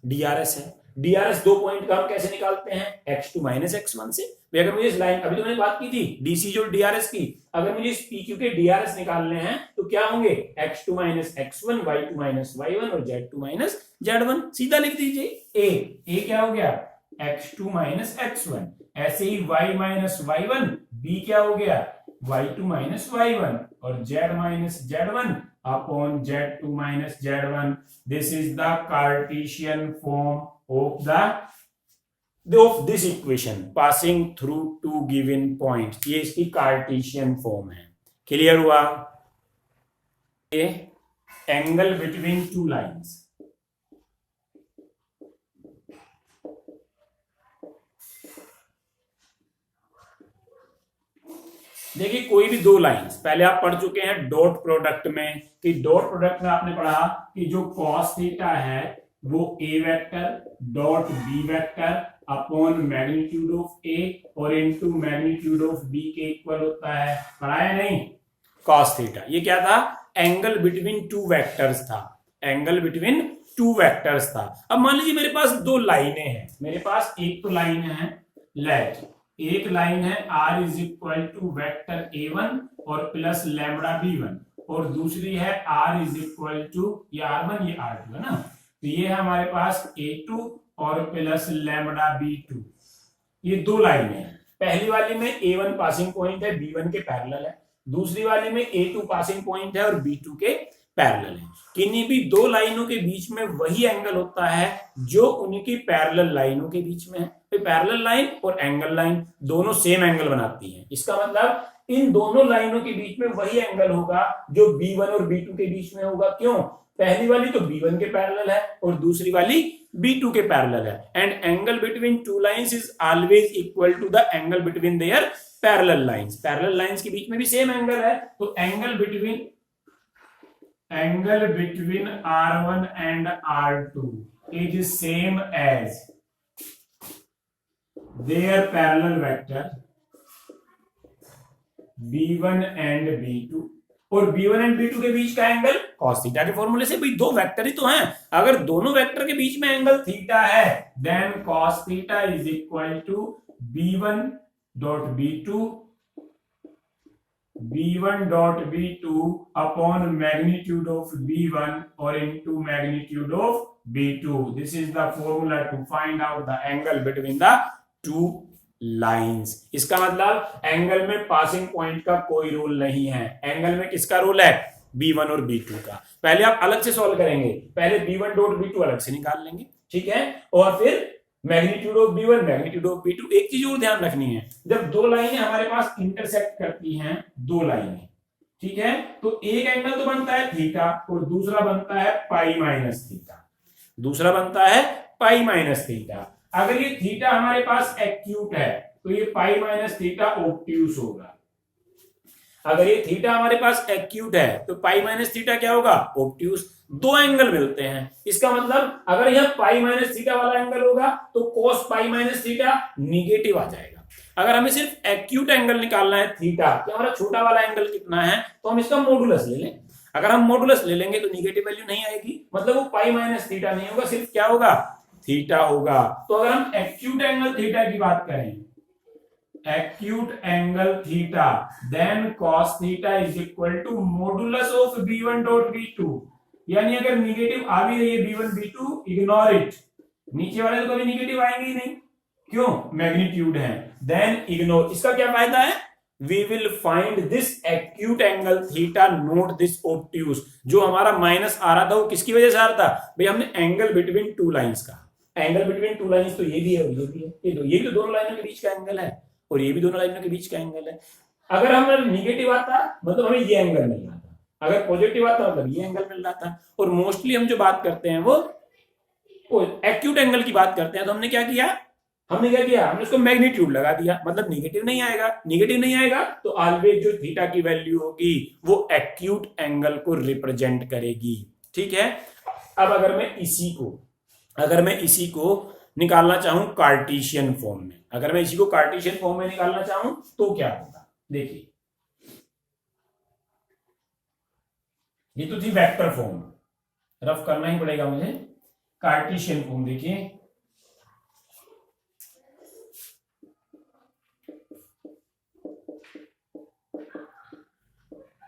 डीआरएस है। डीआरएस 2 पॉइंट का हम कैसे निकालते हैं, x2 माइनस x1 से। अगर मुझे इस लाइन, अभी तो मैंने बात की थी डीसी जो डीआरएस की, अगर मुझे इस PQ के डीआरएस निकालने हैं तो क्या होंगे, x2 minus x1, y2 minus y1 और z2 माइनस z1। सीधा लिख दीजिए ए क्या हो गया, x2 माइनस x1। ऐसे ही y माइनस y1, b क्या हो गया, y2 माइनस y1 और z minus z1 upon z2 minus z1। This is the Cartesian form of this equation passing through 2 given points। ये इसकी कार्टेशियन फॉर्म है। Clear हुआ, ये एंगल बिटवीन 2 लाइंस, देखिए कोई भी 2 लाइंस, पहले आप पढ़ चुके हैं डॉट प्रोडक्ट में, कि डॉट प्रोडक्ट में आपने पढ़ा कि जो cos थीटा है वो A vector dot B vector upon magnitude of A और इनटू मैग्नीट्यूड ऑफ बी के इक्वल होता है। पढ़ाया नहीं, cos थीटा ये क्या था, एंगल बिटवीन 2 वेक्टर्स था, एंगल बिटवीन 2 वेक्टर्स था। अब मान लीजिए मेरे पास 2 लाइनें हैं, मेरे पास एक तो लाइन है, लेट एक लाइन है r is equal to vector a1 और प्लस लैम्बडा b1, और दूसरी है r इज इक्वल टू ये r1 ये r2 है ना, तो ये है हमारे पास a2 और प्लस लैम्बडा b2। ये 2 लाइनें हैं, पहली वाली में a1 पासिंग पॉइंट है, b1 के पैरेलल है, दूसरी वाली में a2 पासिंग पॉइंट है और b2 के पैरेलल है। किन्हीं भी 2 लाइनों के बीच में वही एंगल होता है जो उनकी पैरेलल लाइनों के बीच में है। तो पैरेलल लाइन और एंगल लाइन दोनों सेम एंगल बनाती हैं। इसका मतलब इन दोनों लाइनों के बीच में वही एंगल होगा जो b1 और b2 के बीच में होगा। क्यों, पहली वाली तो b1 के पैरेलल है और दूसरी वाली b2 के पैरेलल है। And angle between 2 lines is always equal to the angle between their parallel lines. Parallel lines के बीच में भी सेम एंगल है, तो angle between r1 and r2 is same as their parallel vector b1 and b2, और b1 and b2 के बीच का angle cos theta के फॉर्मूले से। भाई 2 वेक्टर ही तो हैं, अगर दोनों वेक्टर के बीच में एंगल थीटा है then cos theta is equal to b1 dot b2 upon magnitude of b1 और into magnitude of b2। This is the formula to find out the angle between the 2 lines. इसका मतलब angle में passing point का कोई rule नहीं है, angle में किसका रूल है, b1 और b2 का। पहले आप अलग से सॉल्व करेंगे, पहले b1 डॉट b2 अलग से निकाल लेंगे, ठीक है, और फिर magnitude of b1 magnitude of b2। एक चीज और ध्यान रखनी है, जब 2 लाइनें हमारे पास इंटरसेक्ट करती हैं, 2 लाइनें, ठीक है, तो एक एंगल तो बनता है थीटा और दूसरा बनता है पाई माइनस थीटा। अगर ये थीटा हमारे पास एक्यूट है तो ये पाई माइनस थीटा ऑब्ट्यूस होगा। अगर ये थीटा हमारे पास एक्यूट है तो पाई माइनस थीटा क्या होगा, ऑब्ट्यूस। 2 एंगल मिलते हैं, इसका मतलब अगर यह पाई माइनस थीटा वाला एंगल होगा तो cos pi minus theta negative आ जाएगा। अगर हमें सिर्फ एक्यूट एंगल निकालना है थीटा, तो हमारा छोटा वाला एंगल कितना है, तो हम इसका मॉडुलस ले लें। अगर हम मॉडुलस ले लेंगे तो निगेटिव वैल्यू नहीं आएगी, मतलब वो पाई माइनस थीटा नहीं होगा, सिर्फ क्या होगा, थीटा होगा। तो अगर हम एक्यूट एंगल थीटा की बात करें, acute angle theta, then cos theta is equal to modulus of b1 dot b2। यानी अगर निगेटिव आ भी रही है b1 b2, इग्नोर इट, नीचे वाले तो कभी निगेटिव आएंगे ही नहीं, क्यों, मैग्नीट्यूड है, देन इग्नोर। इसका क्या फायदा है, we will find this acute angle theta, not this obtuse. जो हमारा माइनस आ रहा था वो किसकी वजह से आ रहा था, भाई हमने एंगल बिटवीन टू लाइंस का, एंगल बिटवीन टू लाइंस तो ये भी है और ये भी है, ये भी तो दोनों लाइनों के बीच का एंगल है और ये भी दोनों लाइनों के बीच का एंगल है। अगर हमें निगेटिव आता मतलब हमें ये एंगल मिल रहा था, अगर पॉजिटिव आता मतलब ये एंगल मिल रहा था। और मोस्टली हम जो बात करते हैं वो एक्यूट एंगल की बात करते हैं, तो हमने क्या किया, हमने उसको मैग्नीट्यूड लगा दिया, मतलब निगेटिव नहीं आएगा तो ऑलवेज जो थीटा की वैल्यू होगी वो एक्यूट एंगल को रिप्रेजेंट करेगी। ठीक है, अब अगर मैं इसी को निकालना चाहूं कार्टेशियन फॉर्म में, अगर मैं इसी को कार्टेशियन फॉर्म में निकालना चाहूं तो क्या होगा, देखिए ये तो थी वेक्टर फॉर्म, रफ करना ही पड़ेगा मुझे। कार्टेशियन फॉर्म देखिए,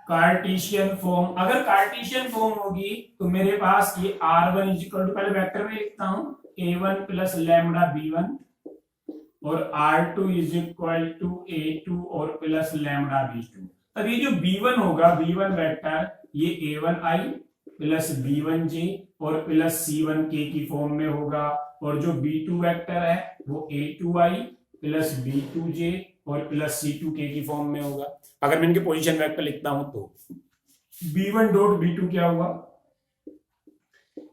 कार्टेशियन फॉर्म, अगर कार्टेशियन फॉर्म होगी तो मेरे पास ये r1 इज इक्वल टू, पहले वेक्टर में लिखता हूं, a1 प्लस लैम्बडा b1 और r2 is equal to a2 और प्लस लैम्बडा b2। अब ये जो b1 होगा, b1 वेक्टर, ये a1i प्लस b1j और प्लस c1k की फॉर्म में होगा, और जो b2 वेक्टर है वो a2i प्लस b2j और प्लस c2k की फॉर्म में होगा। अगर मैं इनके पोजीशन वेक्टर लिखता हूं तो b1 डॉट b2 क्या हुआ,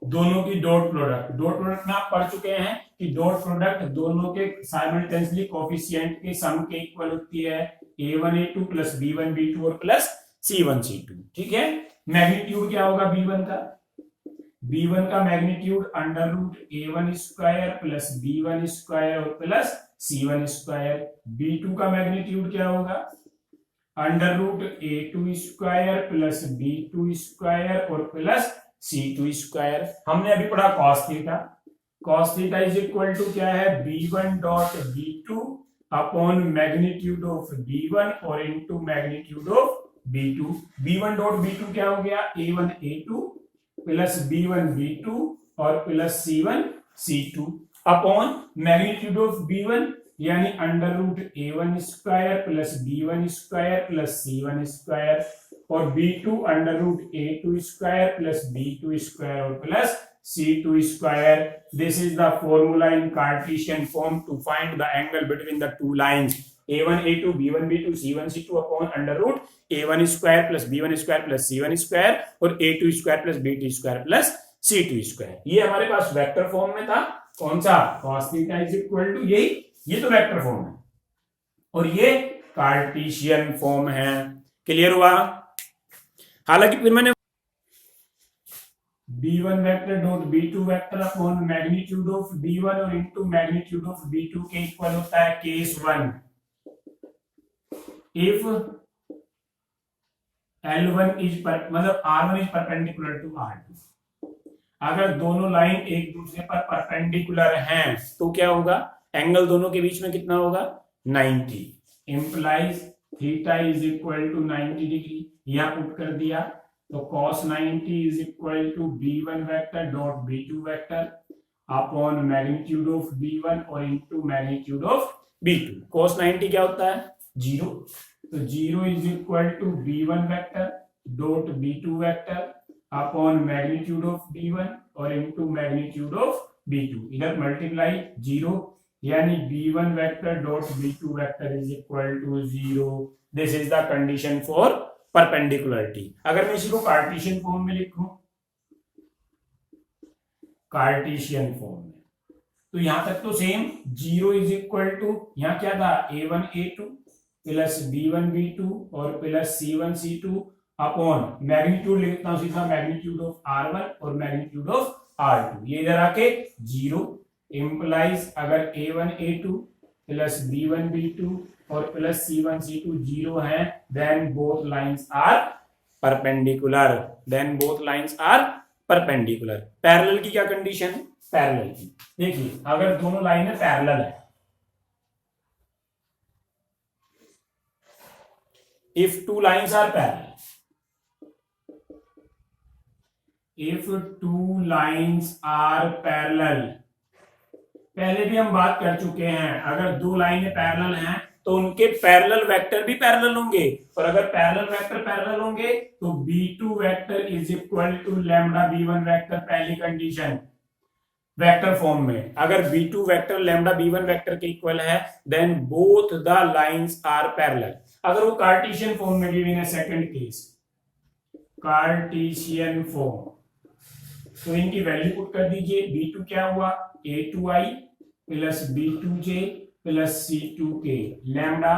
दोनों की डॉट प्रोडक्ट में आप पढ़ चुके हैं कि डॉट प्रोडक्ट दोनों के साइमल्टेनियसली कोफिशिएंट के सम के इक्वल होती है, a1 a2 plus b1 b2 और प्लस c1 c2। ठीक है, मैग्नीट्यूड क्या होगा b1 का magnitude under root a1 square plus b1 square और प्लस c1 स्क्वायर। b2 का मैग्नीट्यूड क्या होगा, under root a2 square plus b2 square और प्लस c2 स्क्वायर। हमने अभी पढ़ा cos theta is equal to क्या है, b1 dot b2 upon magnitude of b1 और into magnitude of b2। b1 dot b2 क्या हो गया, a1 a2 plus b1 b2 और plus c1 c2 upon magnitude of b1 यानी under root a1 square plus b1 square plus c1 square और b2 under root a2 square plus b2 square और plus c2 square. This is the formula in Cartesian form to find the angle between the two lines a1 a2 b1 b2 c1 c2 upon under root a1 square plus b1 square plus c1 square और a2 square plus b2 square plus c2 square. ये हमारे पास vector form में था, कौन सा, cos theta is equal to यही, ये तो वेक्टर फॉर्म है और ये कार्टेशियन फॉर्म है। क्लियर हुआ, हालांकि फिर मैंने b1 vector dot b2 vector upon magnitude of b1 और इनटू मैग्नीट्यूड ऑफ b2 के इक्वल होता है केस 1 इफ L1 इज मतलब R1 is perpendicular to R2। अगर दोनों लाइन एक दूसरे पर परपेंडिकुलर हैं तो क्या होगा, एंगल दोनों के बीच में कितना होगा, 90, implies theta is equal to 90 degree. यहां पुट कर दिया तो cos 90 is equal to b1 vector dot b2 vector upon magnitude of b1 और into magnitude of b2। cos 90 क्या होता है, 0, तो 0 is equal to b1 vector dot b2 vector upon magnitude of b1 और into magnitude of b2, इधर multiply 0 यानी b1 vector dot b2 vector is equal to 0। This is the condition for perpendicularity. अगर मैं इसी को Cartesian form में लिखूं, Cartesian form में, तो यहां तक तो सेम, 0 इज इक्वल टू, यहां क्या था, a1 a2 plus b1 b2 और plus c1 c2 upon magnitude लिखता हूं सीधा, मैग्नीट्यूड ऑफ r1 और मैग्नीट्यूड ऑफ r2, ये इधर आके 0 इंप्लाइज अगर a1 a2 plus b1 b2 और प्लस c1 c2 0 है, then both lines are perpendicular, perpendicular. Parallel की क्या कंडीशन है? पैरेलल की देखिए, अगर दोनों लाइनें पैरेलल है, if two lines are parallel, if two lines are parallel, पहले भी हम बात कर चुके हैं, अगर दो लाइनें पैरेलल हैं तो उनके पैरेलल वेक्टर भी पैरेलल होंगे, और अगर पैरेलल वेक्टर पैरेलल होंगे तो b2 vector is equal to lambda b1 vector, पहली कंडीशन वेक्टर फॉर्म में। अगर b2 vector lambda b1 vector के इक्वल है then both the lines are parallel. अगर वो कार्टेशियन फॉर्म में गिवन है, सेकंड केस कार्टेशियन फॉर्म, तो इनकी वैल्यू पुट कर दीजिए। b2 क्या हुआ, a2i plus b2j plus c2k, lambda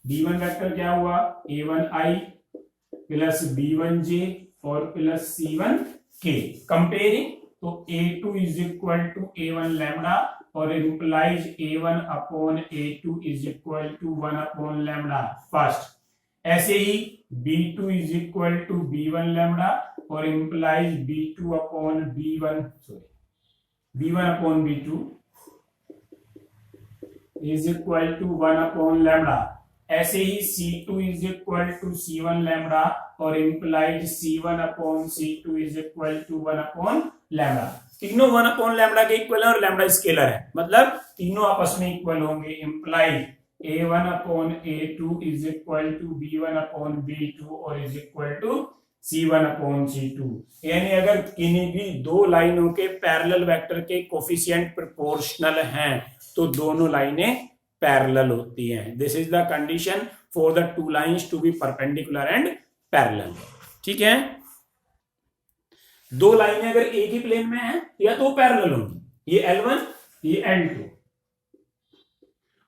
b1 vector क्या हुआ, a1i प्लस b1j और प्लस c1k। कंपेयरिंग, तो a2 is equal to a1 lambda और implies a1 upon a2 is equal to 1 upon lambda first. ऐसे ही b2 is equal to b1 lambda और implies b2 upon b1 b1 upon b2 is equal to 1 upon lambda. ऐसे ही c2 is equal to c1 lambda और implied c1 upon c2 is equal to 1 upon lambda. तीनों 1 upon lambda के equal है और lambda scalar है, मतलब तीनों आपस में इक्वल होंगे। Implied a1 upon a2 is equal to b1 upon b2 और is equal to c1 upon c2। यानी अगर किन्हीं भी दो लाइनों के पैरेलल वेक्टर के कोफिशिएंट प्रोपोर्शनल हैं तो दोनों लाइनें पैरेलल होती हैं। This is the condition for the two lines to be perpendicular and parallel. ठीक है, दो लाइनें अगर एक ही प्लेन में हैं या तो पैरेलल होंगी, ये L1 ये L2,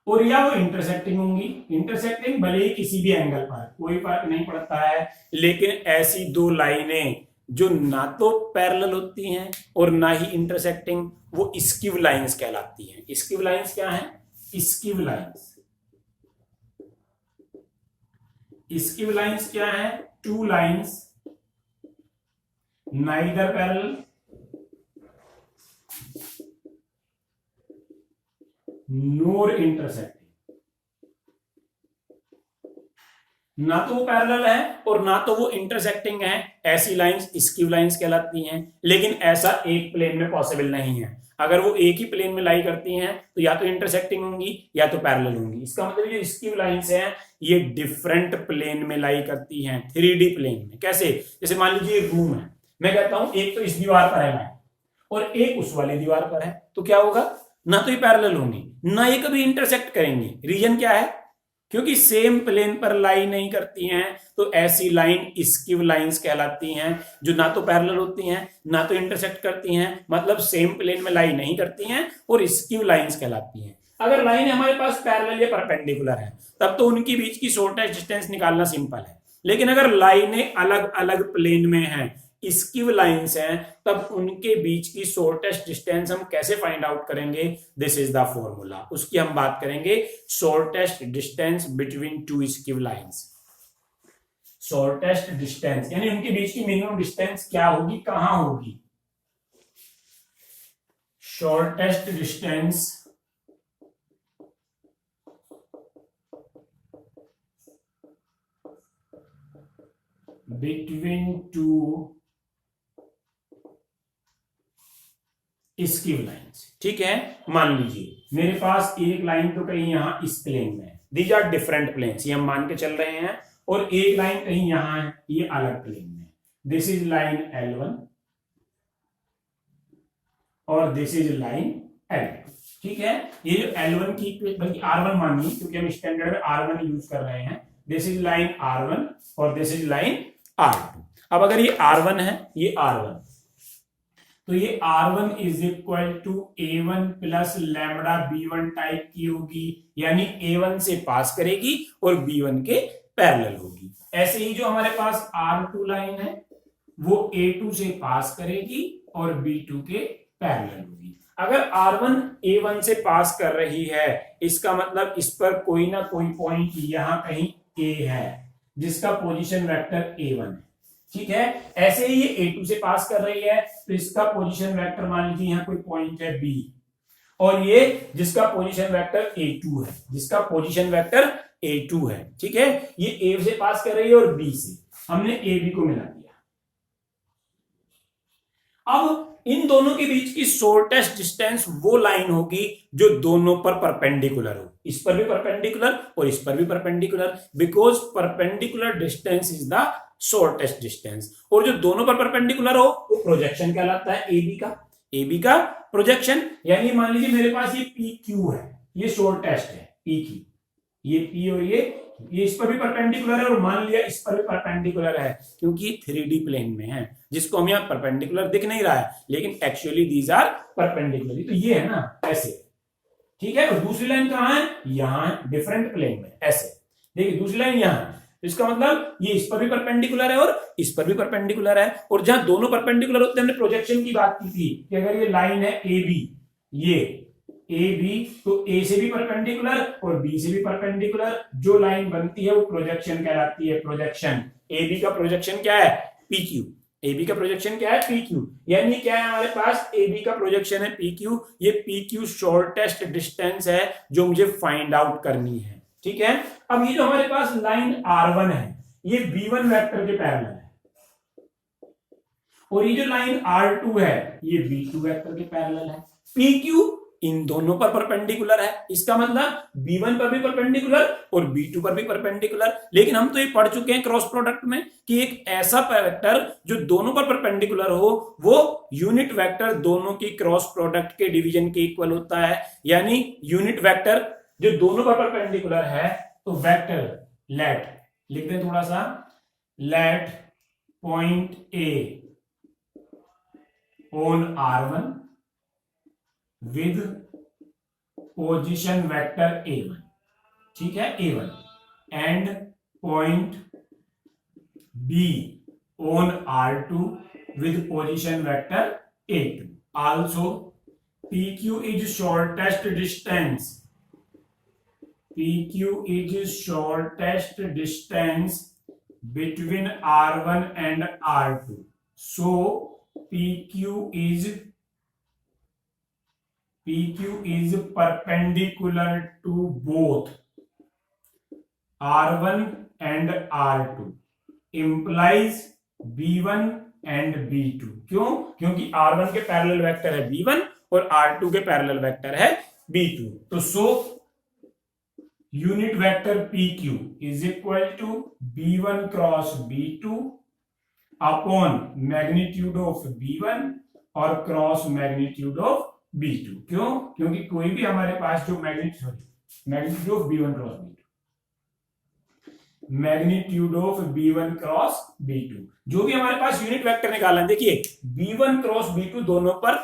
और या वो इंटरसेक्टिंग होंगी। इंटरसेक्टिंग भले ही किसी भी एंगल पर, कोई फर्क नहीं पड़ता है, लेकिन ऐसी दो लाइनें जो ना तो पैरेलल होती हैं और ना ही इंटरसेक्टिंग, वो स्कीव लाइंस कहलाती हैं। स्कीव लाइंस क्या है? स्कीव लाइंस, स्कीव लाइंस क्या है? टू लाइंस नाइदर पैरेलल नोर इंटरसेक्टिंग, ना तो वो पैरेलल है और ना तो वो इंटरसेक्टिंग है, ऐसी लाइंस स्कीव लाइंस कहलाती हैं। लेकिन ऐसा एक प्लेन में पॉसिबल नहीं है। अगर वो एक ही प्लेन में लाई करती हैं तो या तो इंटरसेक्टिंग होंगी या तो पैरेलल होंगी। इसका मतलब ये स्कीव लाइंस हैं, ये डिफरेंट प्लेन में लाई करती हैं, 3D प्लेन में। कैसे? जैसे मान लीजिए रूम है, मैं कहता हूं एक तो इस दीवार पर है लाइन और एक उस वाली दीवार पर है, तो क्या होगा? ना तो ये पैरेलल होंगी ना ये कभी इंटरसेक्ट करेंगी। रीजन क्या है? क्योंकि सेम प्लेन पर लाई नहीं करती हैं, तो ऐसी लाइन स्कीव लाइंस कहलाती हैं, जो ना तो पैरेलल होती हैं ना तो इंटरसेक्ट करती हैं, मतलब सेम प्लेन में लाई नहीं करती हैं और स्कीव लाइंस कहलाती हैं। अगर लाइन हमारे पास पैरेलल या परपेंडिकुलर है तब तो उनके बीच की शॉर्टेस्ट डिस्टेंस निकालना सिंपल है। लेकिन अगर लाइनें अलग अलग प्लेन में हैं, स्कीव लाइंस हैं, तब उनके बीच की शॉर्टेस्ट डिस्टेंस हम कैसे फाइंड आउट करेंगे? This is the formula. उसकी हम बात करेंगे, shortest distance between two skew lines. Shortest distance यानी उनके बीच की मिनिमम डिस्टेंस क्या होगी, कहां होगी? Shortest distance between two skew lines. ठीक है, मान लीजिए मेरे पास एक लाइन तो कहीं यहां इस प्लेन में है, दीज आर डिफरेंट प्लेन्स, ये हम मान के चल रहे हैं, और एक लाइन कहीं यहां है, ये अलग प्लेन में। दिस इज लाइन L1 और दिस इज लाइन L2। ठीक है, ये जो L1 की, बल्कि R1 मानिए क्योंकि हम स्टैंडर्ड में R1 यूज कर रहे हैं। दिस इज लाइन R1 और दिस इज लाइन R2। अब अगर ये R1 है, ये R1, तो ये R1 is equal to A1 plus lambda B1 type की होगी, यानी A1 से पास करेगी और B1 के पैरेलल होगी। ऐसे ही जो हमारे पास R2 लाइन है वो A2 से पास करेगी और B2 के पैरेलल होगी। अगर R1 A1 से पास कर रही है, इसका मतलब इस पर कोई ना कोई पॉइंट यहां कहीं A है जिसका पोजीशन वेक्टर A1 है। ठीक है। ऐसे ही ये A2 से पास कर रही है, तो इसका पोजीशन वेक्टर मान लीजिए यहाँ कोई पॉइंट है B, और ये जिसका पोजीशन वेक्टर A2 है, जिसका पोजीशन वेक्टर A2 है, ठीक है। ये A से पास कर रही है और B से, हमने AB को मिला दिया। अब इन दोनों के बीच की शॉर्टेस्ट डिस्टेंस वो लाइन होगी जो दोनों पर परपेंडिकुलर हो, इस पर भी परपेंडिकुलर और इस पर भी perpendicular, because perpendicular distance is the shortest distance. और जो दोनों पर परपेंडिकुलर हो वो प्रोजेक्शन कहलाता है AB का प्रोजेक्शन। यानी मान लीजिए मेरे पास ये PQ है, ये शॉर्टेस्ट है PQ, ये P और ये इस पर भी परपेंडिकुलर है, और मान लिया इस पर भी परपेंडिकुलर है, क्योंकि 3D प्लेन में है, जिसको हम यहाँ परपेंडिकुलर दिख नहीं रहा है, लेकिन एक्चुअली दीज आर परपेंडिकुलर। तो ये है ना ऐसे, ठीक है। और दूसरी लाइन कहाँ है, यहाँ डिफरेंट प्लेन में, ऐसे देखिए दूसरी लाइन यहाँ, इसका मतलब ये इस पर भी परपेंडिकुलर है और इस पर भी परपेंडिकुलर है। और जहां दोनों परपेंडिकुलर होते हैं, हमने प्रोजेक्शन की बात की थी कि अगर ये लाइन है AB, ये AB, तो A से भी परपेंडिकुलर और B से भी परपेंडिकुलर जो लाइन बनती है वो प्रोजेक्शन कहलाती है, प्रोजेक्शन। AB का प्रोजेक्शन क्या है, PQ। AB का प्रोजेक्शन क्या है, PQ। यानी क्या है हमारे पास, AB का प्रोजेक्शन है PQ, ये PQ शॉर्टेस्ट डिस्टेंस है जो मुझे फाइंड आउट करनी है, ठीक है। अब ये जो हमारे पास लाइन R1 है, ये B1 वेक्टर के पैरेलल है, और ये जो लाइन R2 है ये B2 वेक्टर के पैरेलल है। PQ इन दोनों पर परपेंडिकुलर है, इसका मतलब B1 पर भी परपेंडिकुलर और B2 पर भी परपेंडिकुलर। लेकिन हम तो ये पढ़ चुके हैं क्रॉस प्रोडक्ट में कि एक ऐसा वेक्टर जो दोनों पर परपेंडिकुलर हो वो यूनिट वेक्टर दोनों की क्रॉस प्रोडक्ट के डिवीजन के इक्वल होता है। यानी यूनिट वेक्टर जो दोनों पर परपेंडिकुलर है, तो वेक्टर लेट लिख दें थोड़ा सा, let point A on R1 with position vector A1, ठीक है, A1, and point B on R2 with position vector A2. Also PQ is shortest distance, PQ is shortest distance between R1 and R2, so PQ is perpendicular to both R1 and R2, implies B1 and B2। क्यों, क्योंकि R1 के parallel vector है B1 और R2 के parallel vector है B2। तो so unit vector PQ is equal to B1 cross B2 upon magnitude of B1 और cross magnitude of B2। क्यों, क्योंकि कोई भी हमारे पास जो magnitude of B1 cross B2, magnitude of B1 cross B2, जो भी हमारे पास यूनिट वेक्टर निकालना है, देखिए B1 क्रॉस B2 दोनों पर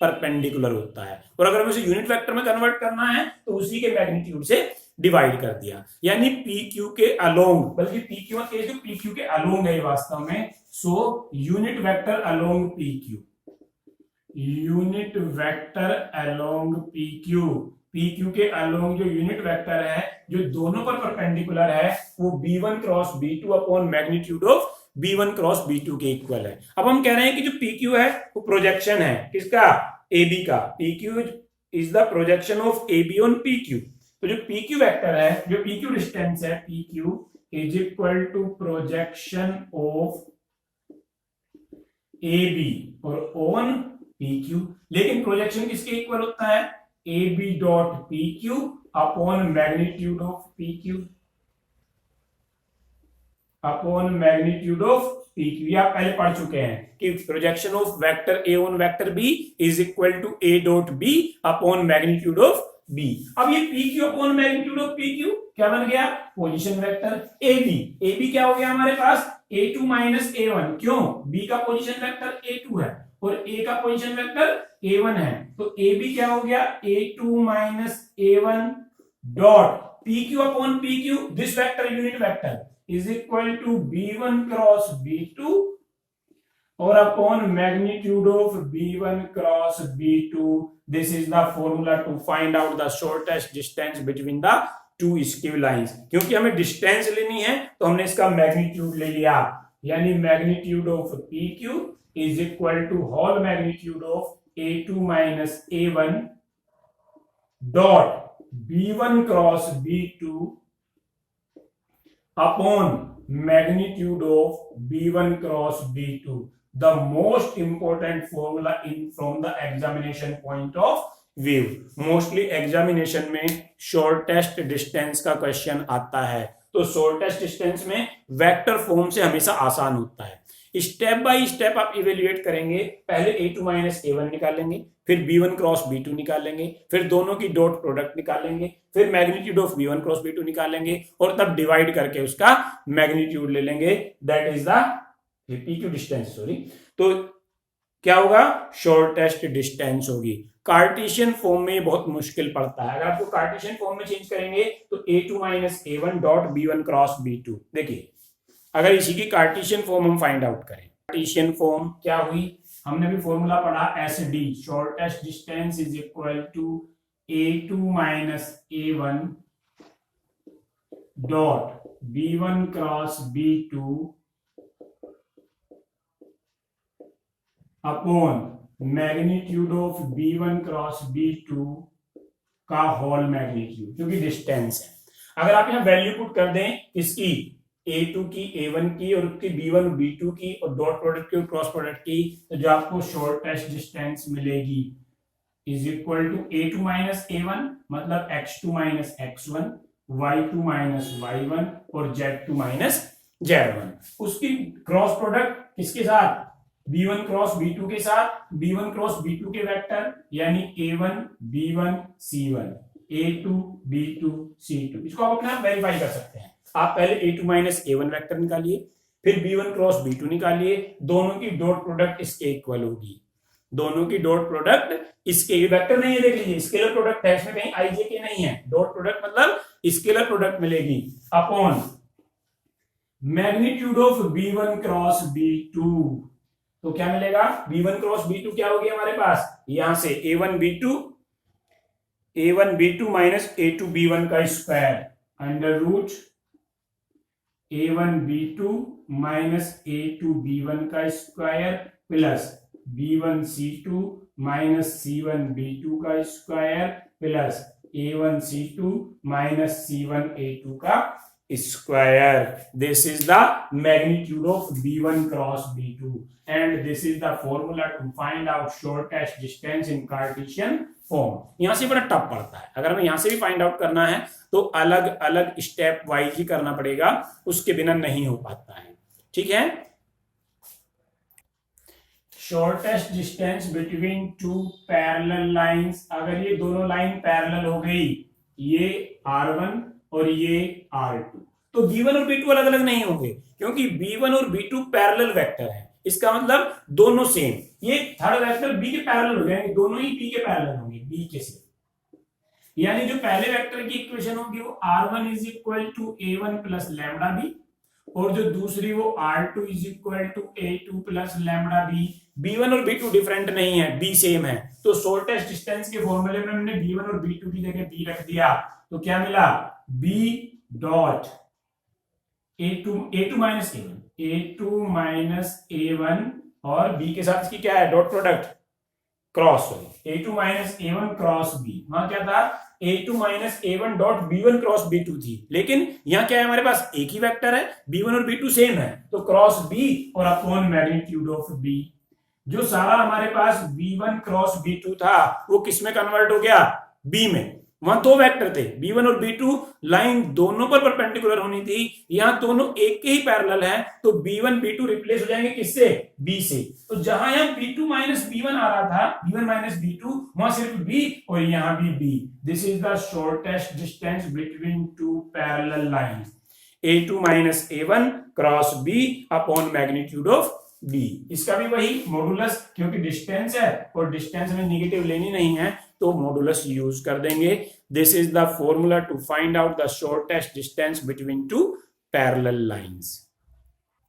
परपेंडिकुलर होता है, और अगर हमें उसे यूनिट वेक्टर में कन्वर्ट करना है तो उसी के मैग्नीट्यूड से डिवाइड कर दिया। यानी PQ के अलोंग, बल्कि PQ जो PQ के अलोंग है वास्तव में, सो unit vector along PQ, unit vector along PQ के अलोंग जो यूनिट वेक्टर है जो दोनों पर परपेंडिकुलर है वो B1 cross B2 upon magnitude of B1 cross B2 के इक्वल है। अब हम कह रहे हैं कि जो PQ है वो प्रोजेक्शन है किसका, AB का। PQ is the projection of AB on PQ। तो जो PQ वेक्टर है, जो PQ डिस्टेंस है, PQ is equal to projection of AB और ऑन PQ। लेकिन प्रोजेक्शन किसके इक्वल होता है, AB dot PQ upon magnitude of PQ, upon magnitude of PQ। आप पहले पढ़ चुके हैं कि projection of vector A on vector B is equal to A dot B upon magnitude of B। अब ये PQ upon magnitude of PQ क्या बन गया, पोजीशन वेक्टर AB क्या हो गया हमारे पास, A2 माइनस A1। क्यों, B का पोजीशन वेक्टर A2 है और A का पोजीशन वेक्टर A1 है, तो AB क्या हो गया, A2 minus A1 dot PQ upon PQ, this vector unit vector is equal to B1 cross B2 और upon magnitude of B1 cross B2. This is the formula to find out the shortest distance between the two skew lines। क्योंकि हमें distance लेनी है तो हमने इसका magnitude ले लिया, यानी magnitude of P Q is equal to whole magnitude of A2 minus A1 dot B1 cross B2 upon magnitude of B1 cross B2, the most important formula in from the examination point of view. Mostly examination में shortest distance का question आता है, तो shortest distance में vector form से हमेशा आसान होता है। स्टेप बाय स्टेप आप इवेल्युएट करेंगे, पहले A2 माइनस A1 निकालेंगे, फिर B1 क्रॉस B2 निकालेंगे, फिर दोनों की डॉट प्रोडक्ट निकालेंगे, फिर magnitude of B1 cross B2 निकालेंगे और तब डिवाइड करके उसका मैग्नीट्यूड ले लेंगे, that is the PQ distance. Sorry, तो क्या होगा, शॉर्टेस्ट डिस्टेंस होगी। कार्टेशियन फॉर्म में बहुत मुश्किल पड़ता है, अगर आपको कार्टेशियन फॉर्म में चेंज करेंगे तो A2 minus A1 dot B1 cross B2। देखिए अगर इसी की कार्टेशियन फॉर्म हम फाइंड आउट करें, कार्टेशियन फॉर्म क्या हुई, हमने भी फॉर्मूला पढ़ा SD, shortest distance is equal to A2 minus A1 dot B1 cross B2 upon magnitude of B1 cross B2 का होल मैग्नीट्यूड, क्योंकि डिस्टेंस है। अगर आप यहां वैल्यू पुट कर दें इसकी A2 की, A1 की और उसकी B1 और B2 की और डॉट प्रोडक्ट की और क्रॉस प्रोडक्ट की, तो जो आपको शॉर्टेस्ट डिस्टेंस मिलेगी is equal to A2 minus A1 मतलब X2 minus X1, Y2 minus Y1 और Z2 माइनस Z1। उसकी क्रॉस प्रोडक्ट किसके साथ, B1 क्रॉस B2 के साथ, B1 क्रॉस B2 के वेक्टर यानी A1 B1 C1, A2 B2 C2। इसको आप अपने आप वेरीफाई कर सकते हैं। आप पहले A2 माइनस A1 वेक्टर निकालिए, फिर B1 क्रॉस B2 निकालिए, दोनों की डॉट प्रोडक्ट इसके इक्वल होगी, दोनों की डॉट प्रोडक्ट इसके, वेक्टर नहीं है, देख लीजिए स्केलर प्रोडक्ट है, इसमें कहीं IJ नहीं है, डॉट प्रोडक्ट मतलब स्केलर प्रोडक्ट मिलेगी upon magnitude of B1 cross B2। तो क्या मिलेगा, B1 क्रॉस B2 क्या होगी हमारे पास, यहां से A1 B2 minus A2 B1 का square under root A1 B2 minus A2 B1 का square plus B1 C2 minus C1 B2 का square plus A1 C2 minus C1 A2 का square. This is the magnitude of B1 cross B2 and this is the formula to find out shortest distance in Cartesian form। यहां से बड़ा tough पड़ता है, अगर हमें यहां से भी फाइंड आउट करना है तो अलग अलग स्टेप वाइज ही करना पड़ेगा, उसके बिना नहीं हो पाता है। ठीक है, shortest distance between two parallel lines, अगर ये दोनों लाइन पैरेलल हो गई, ये R1 और ये R2, तो B1 और B2 अलग अलग नहीं होंगे, क्योंकि B1 और B2 पैरेलल वेक्टर है, इसका मतलब दोनों सेम। ये थर्ड वेक्टर B के पैरेलल हो जाएंगे, दोनों ही B के पैरेलल होंगे, B के से, यानी जो पहले वेक्टर की इक्वेशन होगी वो R1 is equal to A1 plus lambda B, और जो दूसरी वो R2 is equal to A2 plus lambda B. B1 और B2 डिफरेंट नहीं है, B सेम है, तो शॉर्टेस्ट डिस्टेंस के फॉर्मूले में हमने B1 और B2 की जगह B रख दिया, तो क्या मिला, B dot A2 minus A1, A2 minus A1 और B के साथ इसकी क्या है, dot product cross, sorry A2 minus A1 cross B। वहां क्या था, A2 minus A1 dot B1 cross B2 थी, लेकिन यहाँ क्या है, हमारे पास एक ही वेक्टर है, B1 और B2 सेम है, तो क्रॉस B और अपॉन मैग्नीट्यूड ऑफ B। जो सारा हमारे पास B1 क्रॉस B2 था वो किस में कन्वर्ट हो गया, B में। वहां दो वेक्टर थे, B1 और B2, लाइन दोनों पर परपेंडिकुलर होनी थी, यहां दोनों एक के ही पैरेलल हैं, तो B1 B2 रिप्लेस हो जाएंगे किससे, B से। तो जहां यहां B2 माइनस B1 आ रहा था, B1 माइनस B2, वहां सिर्फ B और यहां भी B। This is the shortest distance between two parallel lines, A2 minus A1 cross B upon magnitude of B। इसका भी वही मॉडुलस, क्योंकि डिस्टेंस है और डिस्टेंस में निगेटिव लेनी नहीं है, तो मॉडुलस यूज कर देंगे। This is the formula to find out the shortest distance between two parallel lines.